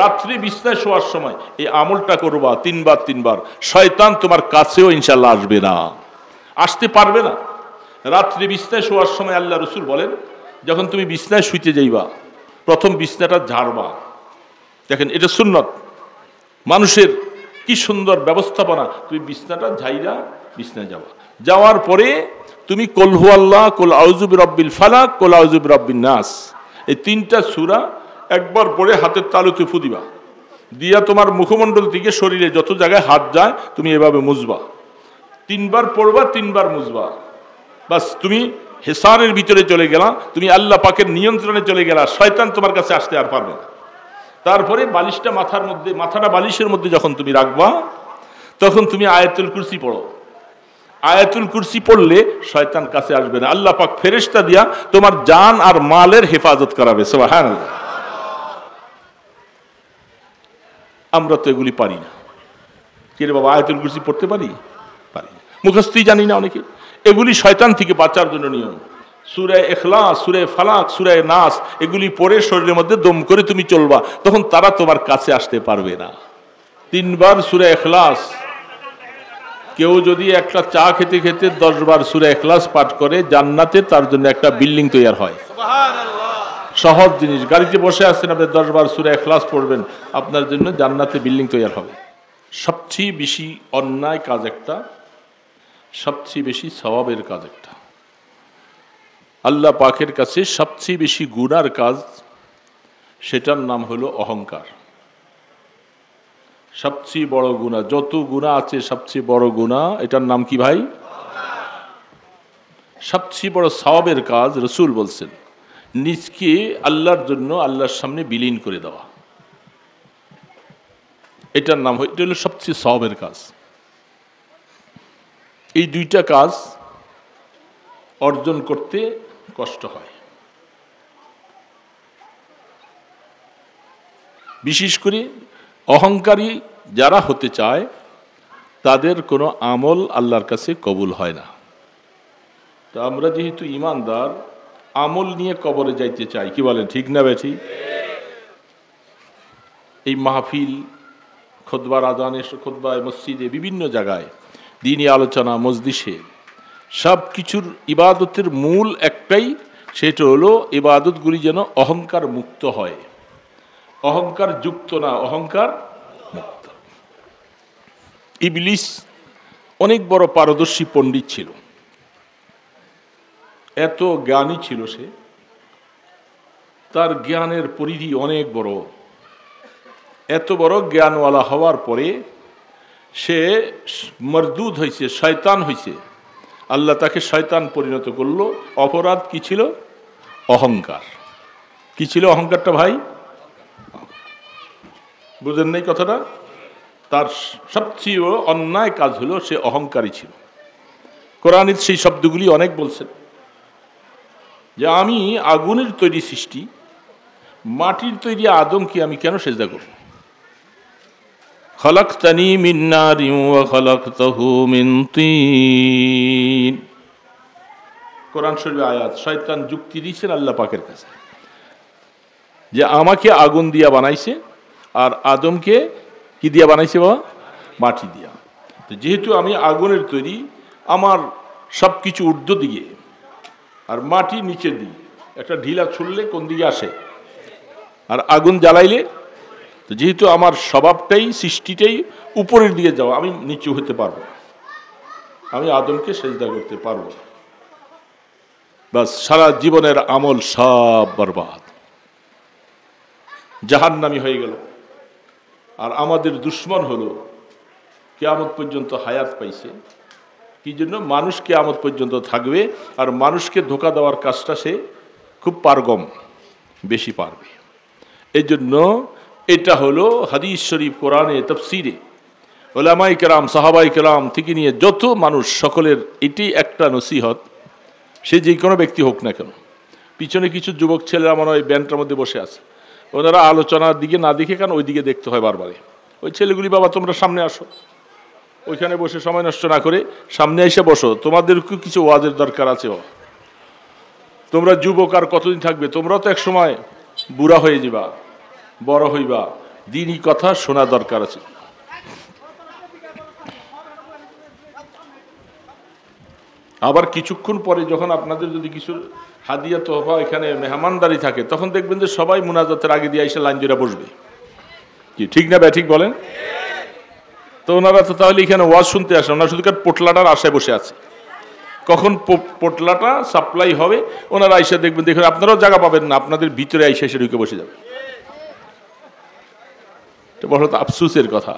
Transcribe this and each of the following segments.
রাত্রি বিছনায় শোয়ার সময় এই আমলটা করবা 3 বার 3 বার, শয়তান তোমার কাছেও ইনশাআল্লাহ আসবে না, আসতে পারবে না। রাত্রি বিছনায় শোয়ার সময় আল্লাহ রসুল বলেন, যখন তুমি বিছনায় শুইতে যাইবা প্রথম বিছনাটা ঝাড়বা। দেখেন এটা সুন্নত, মানুষের কি সুন্দর ব্যবস্থাপনা। তুমি বিছনাটা ঝাইরা বিছনায় যাবা, যাওয়ার পরে তুমি কুল হু আল্লাহ, কুল আউযু বিরাব্বিল ফালাক, কুল আউযু বিরাব্বিন নাস, এই 3টা সূরা একবার পড়ে হাতের তালুতে ফু দিবা, দিয়া তোমার মুখমণ্ডল থেকে শরীরে যত জায়গায় হাত যায় তুমি এভাবে মুছবা, 3 বার পড়বা, 3 বার মুছবা। বাস তুমি হেসারের ভিতরে চলে গেলা, তুমি আল্লাহ পাকের নিয়ন্ত্রণে চলে গেলা, শয়তান তোমার কাছে আসতে আর পারবে না। তারপরে বালিশটা মাথাটা বালিশের মধ্যে যখন তুমি রাখবা, তখন তুমি আয়াতুল কুরসি পড়ো। আয়াতুল কুরসি পড়লে শয়তান কাছে আসবে না, আল্লাহ পাক ফেরেশতা দিয়া তোমার জান আর মালের হেফাজত করাবে। সুবহানাল্লাহ। আমরা তো এগুলি পারি না। কি রে বাবা, আয়াতুল কুরসি পড়তে পারি? পারি না, মুখস্থই জানি না অনেকে। এগুলি শয়তান থেকে বাঁচার জন্য নিয়ম। সূরা ইখলাস, সূরা ফালাক, সূরা নাস এগুলি পড়ে শরীরের মধ্যে দম করে তুমি চলবা, তখন তারা তোমার কাছে আসতে পারবে না। 3 বার সূরা ইখলাস। কেউ যদি একটা চা খেতে খেতে 10 বার সূরা ইখলাস পাঠ করে, জান্নাতে তার জন্য একটা বিল্ডিং তৈরি হয়। সুবহানাল্লাহ। সহজ জিনিস। গাড়িতে বসে আছেন, আপনি 10 বার সূরা ইখলাস পড়বেন, আপনার জন্য জান্নাতে বিল্ডিং তৈরি হবে। সবচেয়ে বেশি অন্যায় কাজ একটা, সবচেয়ে বেশি সওয়াবের কাজ একটা, আল্লাহ পাকের কাছে সবচেয়ে বেশি গুনার কাজ, সেটার নাম হলো অহংকার। সবচেয়ে বড় গুনাহ, যত গুনাহ আছে সবচেয়ে বড় গুনাহ, এটার নাম কি ভাই? সবচেয়ে বড় সওয়াবের কাজ রাসূল বলছেন, নিজকে আল্লাহর জন্য আল্লাহর সামনে বিলীন করে দেওয়া, এটার নাম এটা হলো সবচেয়ে সওয়াবের কাজ। এই 2টা কাজ অর্জন করতে কষ্ট হয়। বিশেষ করে অহংকারী যারা হতে চায় তাদের কোনো আমল আল্লাহর কাছে কবুল হয় না। তো আমরা যেহেতু ঈমানদার, আমল নিয়ে কবরে যাইতে চাই, কি বলেন, ঠিক না বেঠি? এই মাহফিল, খুতবার আজানে, খুতবায় মসজিদে, বিভিন্ন জায়গায় দ্বীনি আলোচনা, মজলিসে, সব কিছুর ইবাদতের মূল একটাই, সেটা হলো ইবাদতগুলি যেন অহংকার মুক্ত হয়, অহংকার যুক্ত না, অহংকার মুক্ত। ইবলিস অনেক বড় পারদর্শী পণ্ডিত ছিল, এত জ্ঞানী ছিল সে, তার জ্ঞানের পরিধি অনেক বড়। এত বড় জ্ঞানওয়ালা হওয়ার পরে সে মরদুদ হয়েছে, শয়তান হয়েছে, আল্লাহ তাকে শয়তান পরিণত করলো। অপরাধ কি ছিল? অহংকার। কি ছিল অহংকারটা ভাই? বুঝেন নাই কথাটা? তার সবচেয়ে অন্যায় কাজ হলো সে অহংকারী ছিল। কোরআনের সেই শব্দগুলি অনেক বলছেন যে আমি আগুনের তৈরি সৃষ্টি, মাটির তৈরি আদমকে আমি কেন সেজদা করব? খলাকতানি মিন নারিন ওয়া খলাকতাহু মিন তিন। কোরআন শরীফের আয়াত। শয়তান যুক্তি দিয়েছেন আল্লাহ পাকের কাছে যে আমাকে আগুন দিয়া বানাইছে আর আদমকে কি দিয়া বানাইছে বাবা? মাটি দিয়া। তো যেহেতু আমি আগুনের তৈরি, আমার সব কিছু ঊর্ধ্ব দিকে আর মাটি নিচের দিকে, একটা ঢিলা ছুড়লে কোন দিকে আসে? আর আগুন জ্বালাইলে, তো যেহেতু আমার স্বভাবটাই, সৃষ্টিটাই উপরের দিকে যাওয়া, আমি নিচু হতে পারবো না, আমি আদমকে সেজদা করতে পারবো না। বাস সারা জীবনের আমল সব বরবাদ, জাহান্নামী হয়ে গেল। আর আমাদের দুশ্মন হলো কিয়ামত পর্যন্ত হায়াত পাইছে, কি জন্য? মানুষ কিয়ামত পর্যন্ত থাকবে, আর মানুষকে ধোঁকা দেওয়ার কাজটা সে খুব পারগম, বেশি পারবে। এই জন্য এটা হলো হাদিস শরীফ, কোরআনে, তাফসিরে, উলামায়ে কেরাম, সাহাবায়ে কেরাম থেকে নিয়ে যত মানুষ, সকলের এটাই একটা নসিহত, সে যে কোনো ব্যক্তি হোক না কেন। পিছনে কিছু যুবক ছেলেরা মনে হয় ব্যান্ডটার মধ্যে বসে আছে, ওনারা আলোচনার দিকে না দেখে, কারণ ওই দিকে দেখতে হয় বারবারে। ওই ছেলেগুলি, বাবা তোমরা সামনে আসো, ওইখানে বসে সময় নষ্ট না করে সামনে এসে বসো, তোমাদেরকেও কিছু ওয়াজের দরকার আছে। তোমরা যুবক আর কতদিন থাকবে? তোমরাও তো এক সময় বুড়া হয়ে যাবা, বড় হইবা, দিনই কথা শোনা দরকার আছে। আবার কিছুক্ষণ পরে যখন আপনাদের যদি কিছু হাদিয়া তোহফা এখানে মেহমানদারি থাকে, তখন দেখবেন যে সবাই মুনাজাতের আগে দিয়ে এসে লাইন জোড়া বসবে। কি ঠিক না ঠিক বলেন? তো ওনারা তো তাহলে এখানে ওয়াজ শুনতে আসে, ওনারা শুধু পোটলাটার আশায় বসে আছে কখন পোটলাটা সাপ্লাই হবে। ওনারা আইসা দেখবেন, দেখুন আপনারাও জায়গা পাবেন না, আপনাদের ভিতরে আইসা এসে ঢুকে বসে যাবে। বড় তো আফসোসের কথা।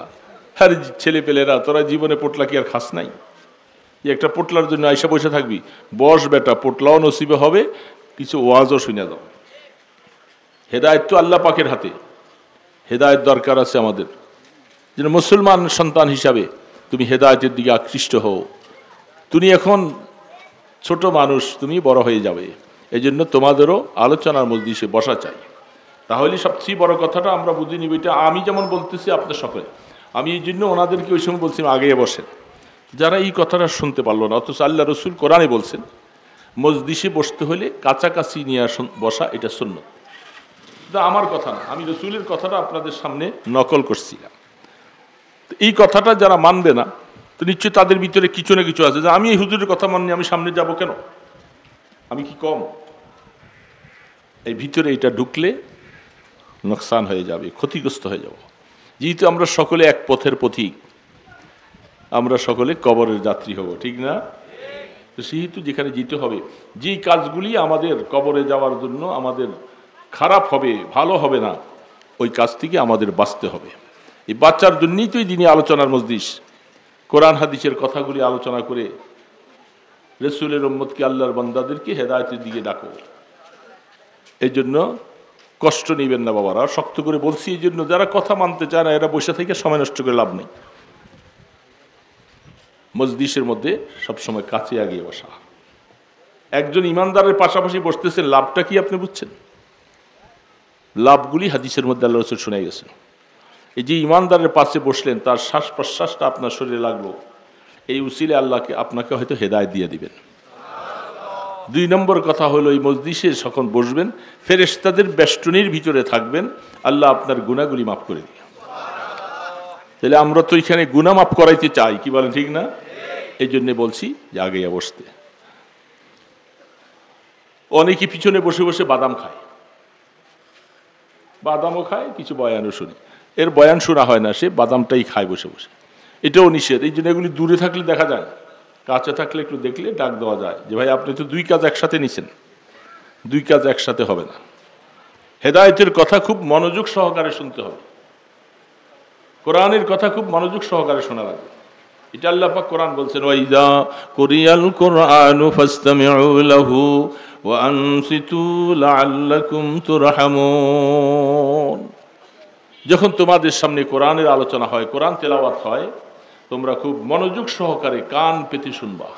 আরে ছেলে পেলেরা, তোরা জীবনে পোটলা কি আর খাস নাই? একটা পোটলার জন্য আইসা বসে থাকবি? বস বেটা, পোটলাও নসিবে হবে, কিছু ওয়াজও শুনে দাও। হেদায়েত তো আল্লাহ পাকের হাতে, হেদায়েত দরকার আছে আমাদের। যেন মুসলমান সন্তান হিসাবে তুমি হেদায়েতের দিকে আকৃষ্ট হও। তুমি এখন ছোট মানুষ, তুমি বড় হয়ে যাবে, এই জন্য তোমাদেরও আলোচনার মজলিসে বসা চাই। তাহলে সবচেয়ে বড় কথাটা আমরা বুঝে নিব। এটা আমি যেমন বলতেছি আপনার সকলে, আমি এই জন্য ওনাদেরকে ওই সময় বলছি আগে বসেন, যারা এই কথাটা শুনতে পারলো না। অথচ আল্লাহ রসুল কোরআনে বলছেন মজলিসে বসতে হলে কাছাকাছি নিয়ে বসা, এটা সুন্নাত। আমার কথা না, আমি রসুলের কথাটা আপনাদের সামনে নকল করছিলাম। এই কথাটা যারা মানবে না, তো নিশ্চয়ই তাদের ভিতরে কিছু না কিছু আছে যে আমি এই হুজুরের কথা মানি, আমি সামনে যাব কেন, আমি কি কম? এই ভিতরে এটা ঢুকলে নোকসান হয়ে যাবে, ক্ষতিগ্রস্ত হয়ে যাব। যেহেতু আমরা সকলে এক পথের পথিক, আমরা সকলে কবরের যাত্রী হব, ঠিক না? তো সেহেতু যেখানে যেতে হবে, যেই কাজগুলি আমাদের কবরে যাওয়ার জন্য আমাদের খারাপ হবে, ভালো হবে না, ওই কাজ থেকে আমাদের বাঁচতে হবে। এই বাচ্চার জন্যই তো এই দিনে আলোচনার মজলিস, কোরআন হাদিসের কথাগুলি আলোচনা করে রসুলের উম্মতকে, আল্লাহর বান্দাদেরকে হেদায়েতের দিকে ডাকো। এই জন্য কষ্ট নেবেন না বাবারা, শক্ত করে বলছি। এই জন্য যারা কথা মানতে চায় না, এরা বসে থেকে সময় নষ্ট করে লাভ নেই। মজলিসের মধ্যে সবসময় কাছে আগিয়ে বসা। একজন ইমানদারের পাশাপাশি বসতেছেন, লাভটা কি আপনি বুঝছেন? লাভগুলি হাদিসের মধ্যে আল্লাহ রাসূল শুনাই গেছেন। এই যে ইমানদারের পাশে বসলেন, তার শ্বাস প্রশ্বাসটা আপনার শরীরে লাগলো, এই উসিলে আল্লাহকে আপনাকে হয়তো হেদায়েত দিয়ে দিবেন। 2 নম্বর কথা হলো, এই মজলিসে যখন বসবেন ফেরেশতাদের বেষ্টনীর ভিতরে থাকবেন, আল্লাহ আপনার গুনাহগুলি মাফ করে দিবেন। তাহলে আমরা তো এখানে গুনাহ মাফ করাইতে চাই, কি বলেন ঠিক না? এই জন্য বলছি যে আগে বসতে। অনেকে পিছনে বসে বসে বাদাম খায়, বাদামও খায়, কিছু বয়ানও শুনে। এর বয়ান শোনা হয় না, সে বাদামটাই খায় বসে বসে। এটাও নিষেধ। এই জন্য এগুলি দূরে থাকলে দেখা যায়, কাছে থাকলে একটু দেখলে ডাক দেওয়া যায় যে ভাই আপনি তো 2 কাজ একসাথে নিছেন। 2 কাজ একসাথে হবে না। হেদায়েতের কথা খুব মনোযোগ সহকারে শুনতে হবে, কোরআনের কথা খুব মনোযোগ সহকারে শোনা লাগবে। এটা আল্লাহ পাক কোরআন বলছেন, ওয়াইদা কুরিয়াল কুরআনু ফাসতামিউ লাহু ওয়া আনসিতু লাআল্লাকুম তুরহামুন। যখন তোমাদের সামনে কোরআনের আলোচনা হয়, কোরআন তেলাওয়াত হয়, তোমরা খুব মনোযোগ সহকারে কান পেতে শুনবা,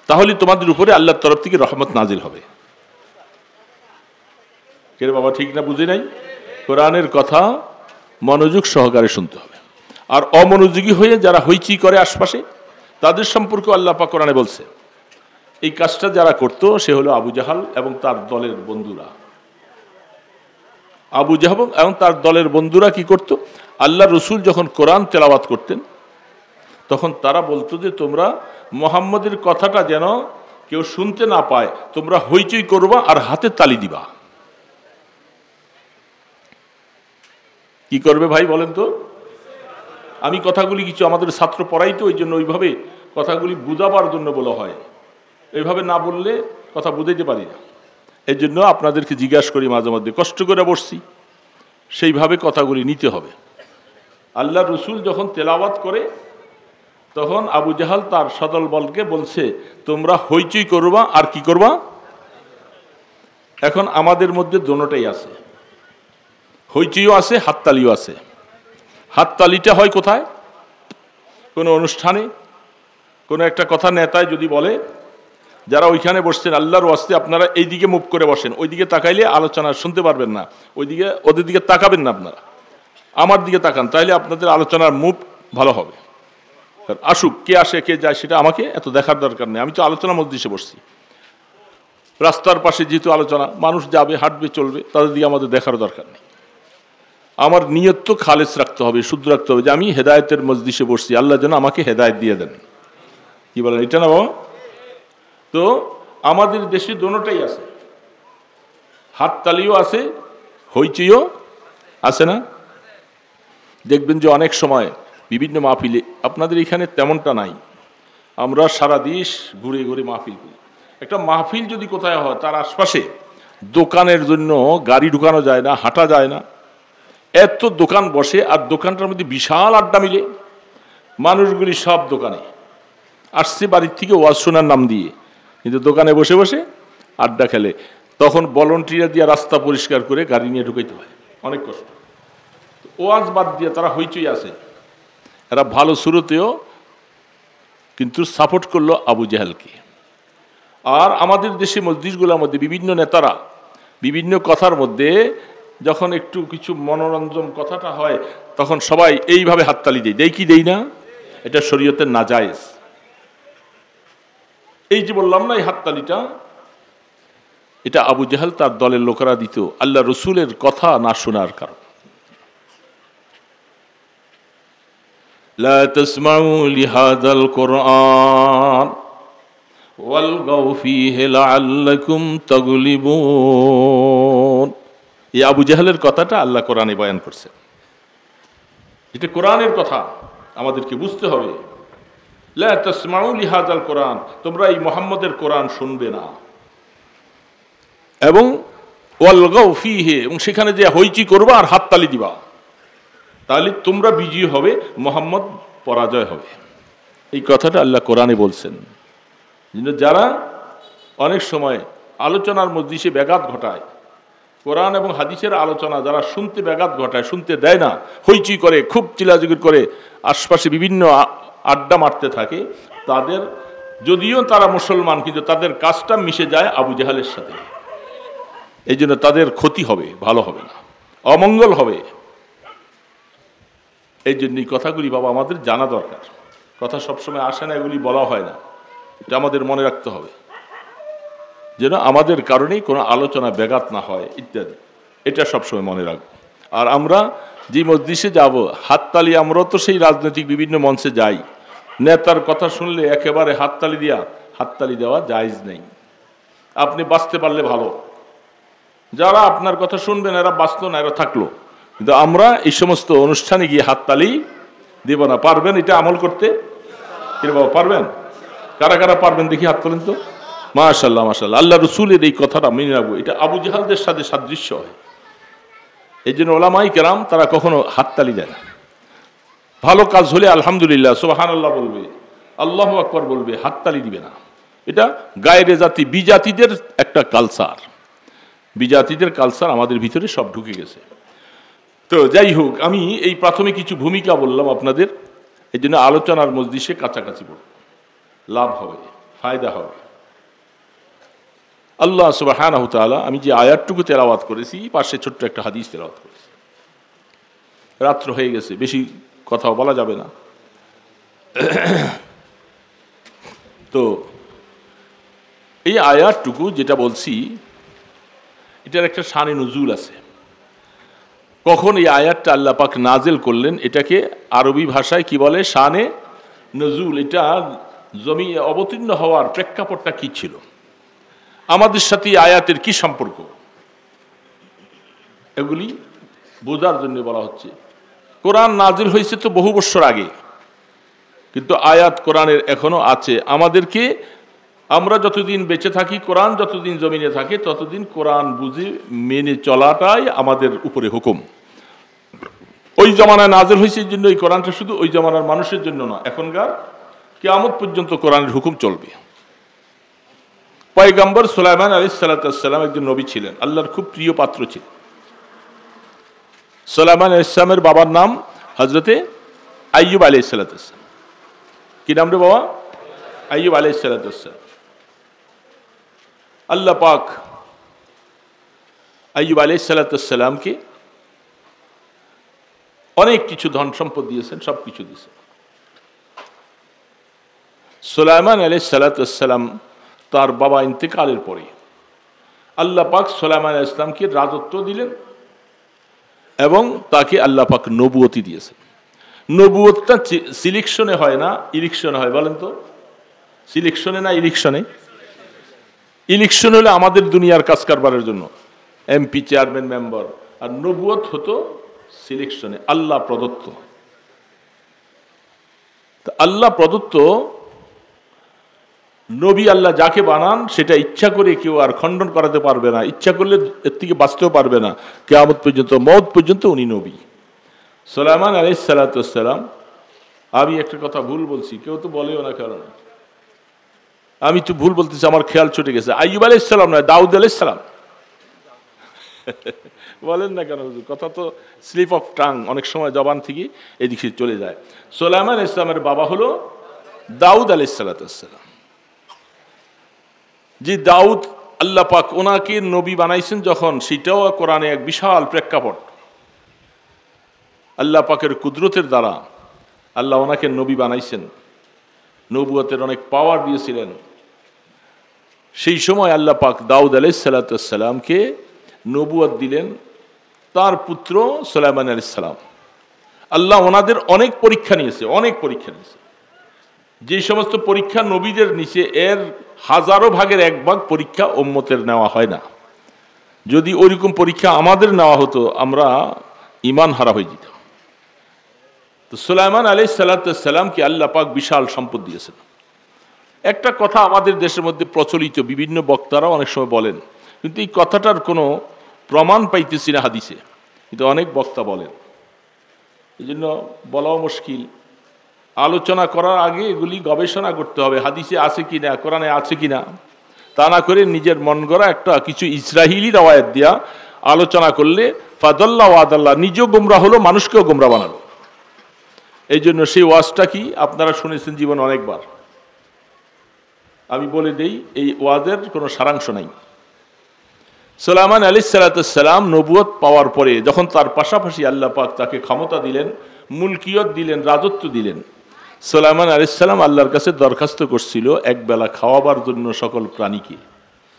তাহলে তোমাদের উপরে আল্লাহর তরফ থেকে রহমত নাজিল হবে। কে বাবা ঠিক না, বুঝে নাই? কোরআনের কথা মনোযোগ সহকারে শুনতে হবে। আর অমনোযোগী হয়ে যারা হইচি করে আশপাশে, তাদের সম্পর্কে আল্লাহ পাক কোরআনে বলছে, এই কাজটা যারা করত সে হলো আবু জাহাল এবং তার দলের বন্ধুরা। আবু জাহাল এবং তার দলের বন্ধুরা কি করত? আল্লাহ রসুল যখন কোরআন তেলাওয়াত করতেন, তখন তারা বলতো যে তোমরা মুহাম্মদের কথাটা যেন কেউ শুনতে না পায়, তোমরা হইচই করবা আর হাতে তালি দিবা। কি করবে ভাই বলেন তো? আমি কথাগুলি কিছু আমাদের ছাত্র পড়াই তো, ওই জন্য ওইভাবে কথাগুলি বুঝাবার জন্য বলা হয়। এইভাবে না বললে কথা বুঝাইতে পারি না। এই জন্য আপনাদেরকে জিজ্ঞাসা করি, মাঝে মধ্যে কষ্ট করে বসছি, সেইভাবে কথাগুলি নিতে হবে। আল্লাহ রসুল যখন তেলাওয়াত করে, তখন আবু জাহাল তার সদল বলকে বলছে তোমরা হইচই করবা আর কি করবা। এখন আমাদের মধ্যে দোনোটাই আছে, হইচইও আছে, হাততালিও আছে। হাততালিটা হয় কোথায়? কোনো অনুষ্ঠানে, কোনো একটা কথা নেতায় যদি বলে, যারা ওইখানে বসছেন আল্লাহর ওয়াস্তে আপনারা এই দিকে মুভ করে বসেন, ওই দিকে তাকাইলে আলোচনা শুনতে পারবেন না, ওইদিকে ওদের দিকে তাকাবেন না, আপনারা আমার দিকে তাকান, তাইলে আপনাদের আলোচনার মুভ ভালো হবে। আসুক, কে আসে কে যায় সেটা আমাকে এত দেখার দরকার নেই, আমি তো আলোচনা মজলিসে বসছি। রাস্তার পাশে যেহেতু আলোচনা, মানুষ যাবে, হাঁটবে, চলবে, তাদের দিকে আমাদের দেখার দরকার নেই। আমার নিয়ত তো খালেস রাখতে হবে, শুদ্ধ রাখতে হবে যে আমি হেদায়েতের মজলিসে বসছি, আল্লাহ যেন আমাকে হেদায়েত দিয়ে দেন। কি বলেন এটা না বাবা? তো আমাদের দেশে দোনোটাই আছে, হাততালিও আছে, হইচইও আছে না? দেখবেন যে অনেক সময় বিভিন্ন মাহফিলে, আপনাদের এখানে তেমনটা নাই, আমরা সারা দেশ ঘুরে ঘুরে মাহফিল করি। একটা মাহফিল যদি কোথায় হয় তার আশপাশে দোকানের জন্য গাড়ি ঢুকানো যায় না, হাঁটা যায় না, এত দোকান বসে, আর দোকানটার মধ্যে বিশাল আড্ডা মিলে, মানুষগুলি সব দোকানে আসছে বাড়ির থেকে ওয়াজ শোনার নাম দিয়ে, কিন্তু দোকানে বসে বসে আড্ডা খেলে। তখন ভলান্টিয়ার দিয়ে রাস্তা পরিষ্কার করে গাড়ি নিয়ে ঢুকাইতে হয়, অনেক কষ্ট। ওয়াজ বাদ দিয়ে তারা হইচই আছে, এরা ভালো সুরতেও কিন্তু সাপোর্ট করলো আবু জাহেলকে। আর আমাদের দেশে মসজিদগুলোর মধ্যে বিভিন্ন নেতারা বিভিন্ন কথার মধ্যে যখন একটু কিছু মনোরঞ্জন কথাটা হয়, তখন সবাই এইভাবে হাততালি দেয়, দেয় কি দেই না? এটা শরীয়তের নাজায়েজ। এই যে বললাম না, এই হাততালিটা, এটা আবু জাহেল তার দলের লোকেরা দিত আল্লাহ রসুলের কথা না শোনার কারণ। লা তাসমাউ লিহাযাল কুরআন ওয়ালগাউ ফীহি লাআল্লাকুম তাগলিবুন। এই আবু জাহেলের কথাটা আল্লাহ কোরআনে বয়ান করছে, এটা কোরআনের কথা, আমাদেরকে বুঝতে হবে। লা তাসমাউ লিহাযাল কুরআন, তোমরা এই মুহাম্মদের কোরআন শুনবে না, এবং ওয়ালগাউ ফীহি, এবং সেখানে যে হইচি করবা আর হাততালি দিবা, তাহলে তোমরা বিজয়ী হবে, মুহাম্মদ পরাজয় হবে। এই কথাটা আল্লাহ কোরআনে বলছেন। যারা অনেক সময় আলোচনার মজলিসে ব্যাঘাত ঘটায়, কোরআন এবং হাদিসের আলোচনা যারা শুনতে ব্যাঘাত ঘটায়, শুনতে দেয় না, হইচই করে, খুব চিল্লাচিল্লি করে, আশপাশে বিভিন্ন আড্ডা মারতে থাকে, তাদের যদিও তারা মুসলমান, কিন্তু তাদের কাজটা মিশে যায় আবু জাহেলের সাথে। এই জন্য তাদের ক্ষতি হবে, ভালো হবে না, অমঙ্গল হবে। এই জন্য এই কথাগুলি বাবা আমাদের জানা দরকার। কথা সবসময় আসে না, এগুলি বলা হয় না, এটা আমাদের মনে রাখতে হবে, যেন আমাদের কারণেই কোনো আলোচনা ব্যাঘাত না হয় ইত্যাদি, এটা সবসময় মনে রাখবো। আর আমরা যে মজলিসে যাব, হাততালি, আমরাও তো সেই রাজনৈতিক বিভিন্ন মঞ্চে যাই, নেতার কথা শুনলে একেবারে হাততালি দেওয়া জায়েজ নেই। আপনি বাঁচতে পারলে ভালো, যারা আপনার কথা শুনবেন এরা বাঁচলো না, এরা থাকলো, কিন্তু আমরা এই সমস্ত অনুষ্ঠানে গিয়ে হাততালি দেব না। পারবেন এটা আমল করতে? বাবা পারবেন? কারা কারা পারবেন দেখি হাত তোলেন তো। মাশাআল্লাহ মাশাআল্লাহ, আল্লাহ রসুলের এই কথাটা মেনে রাখবো। এটা আবু জাহেলদের সাথে সাদৃশ্য হয়। এই জন্য ওলামাই কেরাম তারা কখনো হাততালি দেয় না। ভালো কাজ হলে আলহামদুলিল্লাহ, সুবহানাল্লাহ বলবে, আল্লাহু আকবার বলবে, হাততালি দিবে না। এটা গায়রে জাতি, বিজাতিদের একটা কালচার, বিজাতিদের কালচার আমাদের ভিতরে সব ঢুকে গেছে। তো যাই হোক, আমি এই প্রাথমিক কিছু ভূমিকা বললাম আপনাদের, এই জন্য আলোচনার মজলিসে কাছাকাছি বলব, লাভ হবে, ফায়দা হবে। আল্লাহ সুবহানাহু তাআলা, আমি যে আয়াতটুকু তেলাওয়াত করেছি, পাশে ছোট্ট একটা হাদিস তেলাওয়াত করেছি। রাত্র হয়ে গেছে, বেশি কথাও বলা যাবে না। তো এই আয়াতটুকু যেটা বলছি, এটার একটা শানে নুজুল আছে। কখন এই আয়াতটা আল্লাহ পাক নাজেল করলেন, এটাকে আরবি ভাষায় কি বলে? শানে নজুল। এটা জমি অবতীর্ণ হওয়ার প্রেক্ষাপটটা কি ছিল, আমাদের সাথে আয়াতের কি সম্পর্ক, এগুলি বোঝার জন্য বলা হচ্ছে। কোরআন নাজিল হয়েছে তো বহু বছর আগে, কিন্তু আয়াত কোরআনের এখনো আছে। আমাদেরকে, আমরা যতদিন বেঁচে থাকি, কোরআন যতদিন জমিনে থাকে, ততদিন কোরআন বুঝে মেনে চলাটাই আমাদের উপরে হুকুম। ওই জামানায় নাজিল হয়েছে, এই জন্য এই কোরআনটা শুধু ওই জামানার মানুষের জন্য না, এখনকার কিয়ামত পর্যন্ত কোরআনের হুকুম চলবে। পয়গম্বর সুলাইমান আলাইহিস সালাম একজন নবী ছিলেন, আল্লাহর খুব প্রিয় পাত্র ছিলেন। সুলাইমান আলাইহিস সালামের বাবার নাম হযরতে আইয়ুব আলাইহিস সালাম। কি নাম রে বাবা? আইয়ুব আলাইহিস সালাম। আল্লাহ পাক আইয়ুব আলাইহিস সালামকে অনেক কিছু ধন সম্পদ দিয়েছেন, সব কিছু দিয়েছেন। সুলাইমান আলাইহিস সালাম তার বাবা ইন্তেকালের পরে আল্লাহ পাক সুলাইমান আলাইহিস সালামকে রাজত্ব দিলেন, এবং তাকে আল্লাহ পাক নবুয়তি দিয়েছেন। নবুয়তটা সিলেকশনে হয় না, ইলেকশনে হয়। বলেন তো, সিলেকশনে না ইলেকশনে? ইলেকশন হলে আমাদের দুনিয়ার কাজ কারবারের জন্য, এমপি, চেয়ারম্যান, মেম্বার। আর নবুয়ত হতো সিলেকশনে, আল্লাহ প্রদত্ত। আল্লাহ প্রদত্ত নবী আল্লাহ যাকে বানান সেটা ইচ্ছা করে কেউ আর খণ্ডন করাতে পারবে না, ইচ্ছা করলে এর থেকে বাঁচতেও পারবে না। কিয়ামত পর্যন্ত, মওত পর্যন্ত উনি নবী। সুলাইমান আলাইহিস সালাতু ওয়াস সালাম, আমি একটা কথা ভুল বলছি, কেউ তো বলেও না, কারণ আমি তো ভুল বলতেছি, আমার খেয়াল ছুটে গেছে। আইয়ুব আলাইহিস সালাম নয়, দাউদ আলাইহিস সালাম। বলেন না কেন হুজুর, কথা তো স্লিপ অফ টাং, অনেক সময় জবান থেকে এদিকে চলে যায়। সুলাইমান আলাইহিস সালামের বাবা হলো দাউদ আলাইহিস সালাতু ওয়াস সালাম। যে দাউদ আল্লাহ পাক ওনাকে নবী বানাইছেন যখন, সেটাও কোরআনে এক বিশাল প্রেক্ষাপট। আল্লাহ পাকের কুদরতের দ্বারা আল্লাহ ওনাকে নবী বানাইছেন, নবুয়তের অনেক পাওয়ার দিয়েছিলেন। সেই সময় আল্লাহ পাক দাউদ আলাইহিস সালাতু ওয়াস সালামকে নবুয়ত দিলেন, তার পুত্র সুলাইমান আলাইহিস সালাম। আল্লাহ ওনাদের অনেক পরীক্ষা নিয়েছে, অনেক পরীক্ষা নিয়েছে। যে সমস্ত পরীক্ষা নবীদের নিচে, এর হাজারো ভাগের এক ভাগ পরীক্ষা উম্মতের নেওয়া হয় না। যদি ওইরকম পরীক্ষা আমাদের নেওয়া হতো, আমরা ঈমান হারা হয়ে যেতাম। তো সুলাইমান আলাইহিস সালাতু ওয়াস সালামকে আল্লাহ পাক বিশাল সম্পদ দিয়েছেন। একটা কথা আমাদের দেশের মধ্যে প্রচলিত, বিভিন্ন বক্তারা অনেক সময় বলেন, কিন্তু এই কথাটার কোনো প্রমাণ পাইতেছি না হাদিসে, কিন্তু অনেক বক্তা বলেন। এই জন্য বলাও মুশকিল। আলোচনা করার আগে এগুলি গবেষণা করতে হবে, হাদিসে আছে কিনা, কোরআনে আছে কিনা। তা না করে নিজের মন গড়া একটা কিছু ইসরাহিলি রওয়ায়াত দিয়া আলোচনা করলে ফাদাল্লাহ ওয়াদাল্লাহ, নিজেও গোমরা হলো, মানুষকেও গোমরা বানালো। এই জন্য সেই ওয়াজটা কি আপনারা শুনেছেন জীবন অনেকবার। আমি বলে দেই, এই ওয়াজের কোনো সারাংশ নাই। সুলাইমান আলাইহিস সালাতু ওয়াস সালাম নবুয়ত পাওয়ার পরে, যখন তার পাশাপাশি আল্লাহ পাক তাকে ক্ষমতা দিলেন, মুলকিয়ত দিলেন, রাজত্ব দিলেন, সুলাইমান আলাইহিস সালাম আল্লাহর কাছে দরখাস্ত করছিল একবেলা খাওয়াবার জন্য সকল প্রাণীকে।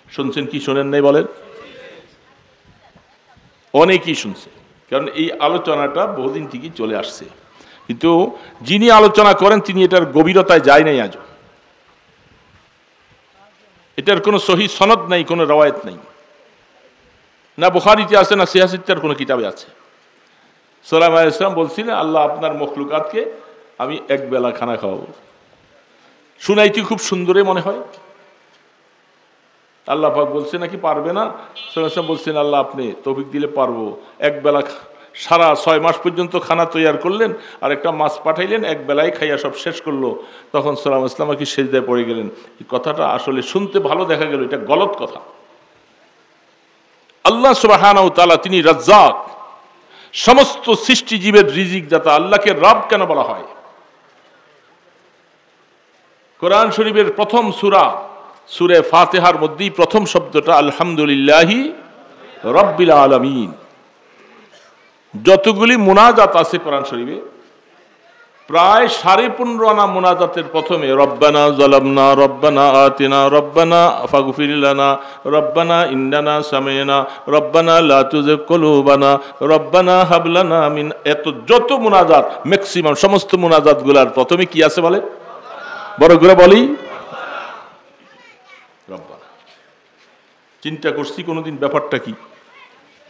শুনছেন কি শোনেন নাই বলেন? অনেকেই শুনছে, কারণ এই আলোচনাটা বহুদিন থেকেই চলে আসছে, কিন্তু যিনি আলোচনা করেন তিনি এটার গভীরতায় যায় নাই আজও। এটার কোনো সহিহ সনদ নাই, কোনো রওয়ায়াত নাই, না বুখারীতে আছে, না সিয়াসিত্তার কোনো কিতাবে আছে। সুলাইমান আলাইহিস সালাম বলছিলেন, আল্লাহ আপনার মখলুকাতকে আমি এক বেলা খানা খাওয়াবো। শুনাইতে খুব সুন্দরে মনে হয়। আল্লাহ পাক বলছে নাকি পারবে না। সুলাইমান আলাইহিস সালাম বলছেন, আল্লাহ আপনি তৌফিক দিলে পারবো। এক বেলা, সারা 6 মাস পর্যন্ত খানা তৈয়ার করলেন, আর একটা মাছ পাঠাইলেন, এক বেলায় খাইয়া সব শেষ করলো। তখন সুলাইমান আলাইহিস সালাম কি সেজদায় পড়ে গেলেন। এই কথাটা আসলে শুনতে ভালো দেখা গেল, এটা গলত কথা। আল্লাহ সুবহানাহু ওয়া তাআলা তিনি রাজ্জাক, সমস্ত সৃষ্টিজীবের রিজিক দাতা। আল্লাহকে রব কেন বলা হয়? কোরআন শরীফের প্রথম সূরা, সূরা ফাতিহার মধ্যেই প্রথম শব্দটা আলহামদুলিল্লাহি রাব্বিল আলামিন। যতগুলি মুনাজাত আছে কোরআন শরীফে, প্রায় 15.5 আনা মুনাজাতের প্রথমে রব্বানা যালামনা, রব্বানা আতিনা, রব্বানা ফাগফির লানা, রব্বানা ইন্নানা সামি'না, রব্বানা লা তুযিগ কুলুবানা, রব্বানা হাব লানা মিন, এত যত মুনাজাত, ম্যাক্সিমাম সমস্ত মুনাজাতগুলোর প্রথমে কি আছে বলে? বড় করে বলি রব্বানা। চিন্তা করছি কোনোদিন ব্যাপারটা কি?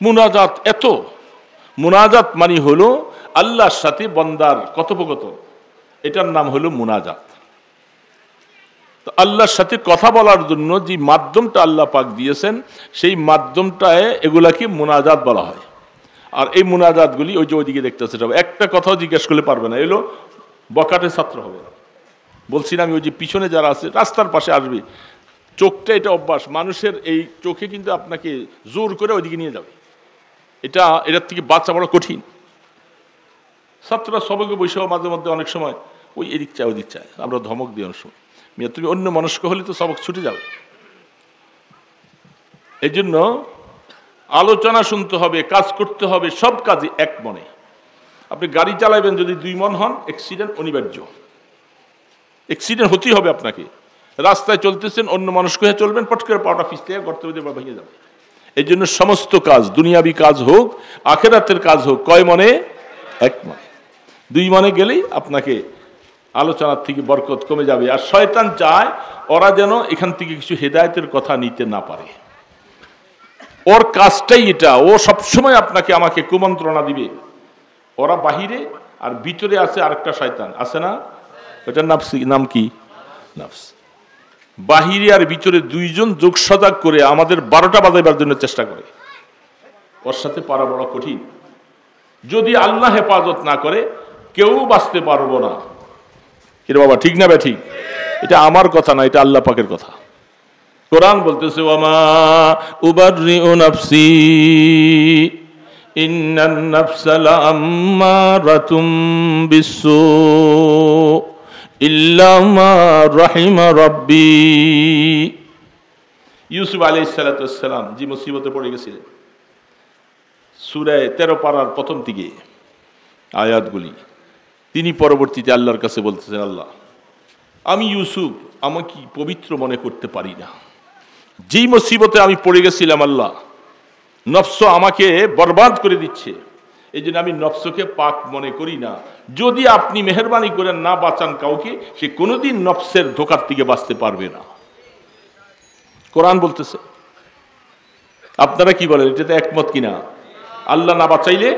মুনাজাত, এত মুনাজাত মানে হলো আল্লাহর সাথে বান্দার কথোপকথন, এটার নাম হলো মুনাজাত। তো আল্লাহর সাথে কথা বলার জন্য যে মাধ্যমটা আল্লাহ পাক দিয়েছেন, সেই মাধ্যমটায় এগুলাকে মুনাজাত বলা হয়। আর এই মুনাজাতগুলি ওই যে ওইদিকে দেখতেছে, একটা কথাও জিজ্ঞেস করলে পারবে না, এলো বকাটে ছাত্র হবে। বলছি না আমি, ওই যে পিছনে যারা আছে রাস্তার পাশে আসবে, চোখটা এটা অভ্যাস মানুষের, এই চোখে কিন্তু আপনাকে জোর করে ওইদিকে নিয়ে যাবে। এটার থেকে বাচ্চা বড় কঠিন। ছাত্ররা সবকে বৈশাখ মাঝে মধ্যে অনেক সময় ওই এদিক চায় ওদিক চায়, আমরা ধমক দিই অনেক সময়। মিয়া তুমি অন্য মনস্ক হলে তো সবক ছুটে যাবে। এই জন্য আলোচনা শুনতে হবে, কাজ করতে হবে, সব কাজে এক মনে। আপনি গাড়ি চালাবেন, যদি 2 মন হন, অ্যাক্সিডেন্ট অনিবার্য। অ্যাক্সিডেন্ট হতেই হবে আপনাকে। রাস্তায় চলতেছেন, অন্য মনস্ক হয়ে চলবেন, পট করে পাওয়াটা ফিসতে গর্তে ভেঙে যাবে। এই জন্য সমস্ত কাজ, দুনিয়াবি কাজ হোক আখিরাতের কাজ হোক, কয় মনে? এক মনে। দুই মনে গেলেই আপনাকে আলোচনার থেকে বরকত কমে যাবে। আর শয়তান চায় ওরা যেন এখান থেকে কিছু হেদায়েতের কথা নিতে না পারে। ওর কাজটাই এটা, ও সবসময় আপনাকে আমাকে কুমন্ত্রণা দিবে। ওরা বাহিরে আর ভিতরে আছে আরেকটা শয়তান, আছে না? ওটার নাম কি? নাফস। বাহিরে আর ভিতরে দুইজন যোগ সজাগ করে আমাদের 12টা বাজাইবার জন্য চেষ্টা করে। ওর সাথে পারা বড় কঠিন। যদি আল্লাহ হেফাজত না করে কেউ বাঁচতে পারবো না। এর বাবা ঠিক না? ঠিক। এটা আমার কথা না, এটা আল্লাহ পাকের কথা। কোরআন বলতেছে ওয়ামা উবাররিউ নাফসি ইন্নান নাফসা লাআম্মারাতুম বিসসু ইল্লা মা রাহিমা রাব্বি। ইউসুফ আলাইহিস সালাতু ওয়াস সালাম যে মুসিবতে পড়ে গেছিলেন, সূরা 13 পারার প্রথম দিকে আয়াতগুলি, তিনি পরবর্তীতে আল্লাহর কাছে বলতেছেন, আল্লাহ আমি ইউসুফ আমাকে পবিত্র মনে করতে পারি না। যেই মুসিবতে আমি পড়ে গেছিলাম, আল্লাহ নফস আমাকে বরবাদ করে দিচ্ছে, এই জন্য আমি নফসকে পাক মনে করি না। যদি আপনি মেহেরবানি করে না বাঁচান কাউকে, সে কোনোদিন নফসের ধোকার থেকে বাঁচতে পারবে না। কোরআন বলতেছে। আপনারা কি বলেন, এটাতে একমত কিনা? আল্লাহ না বাঁচাইলে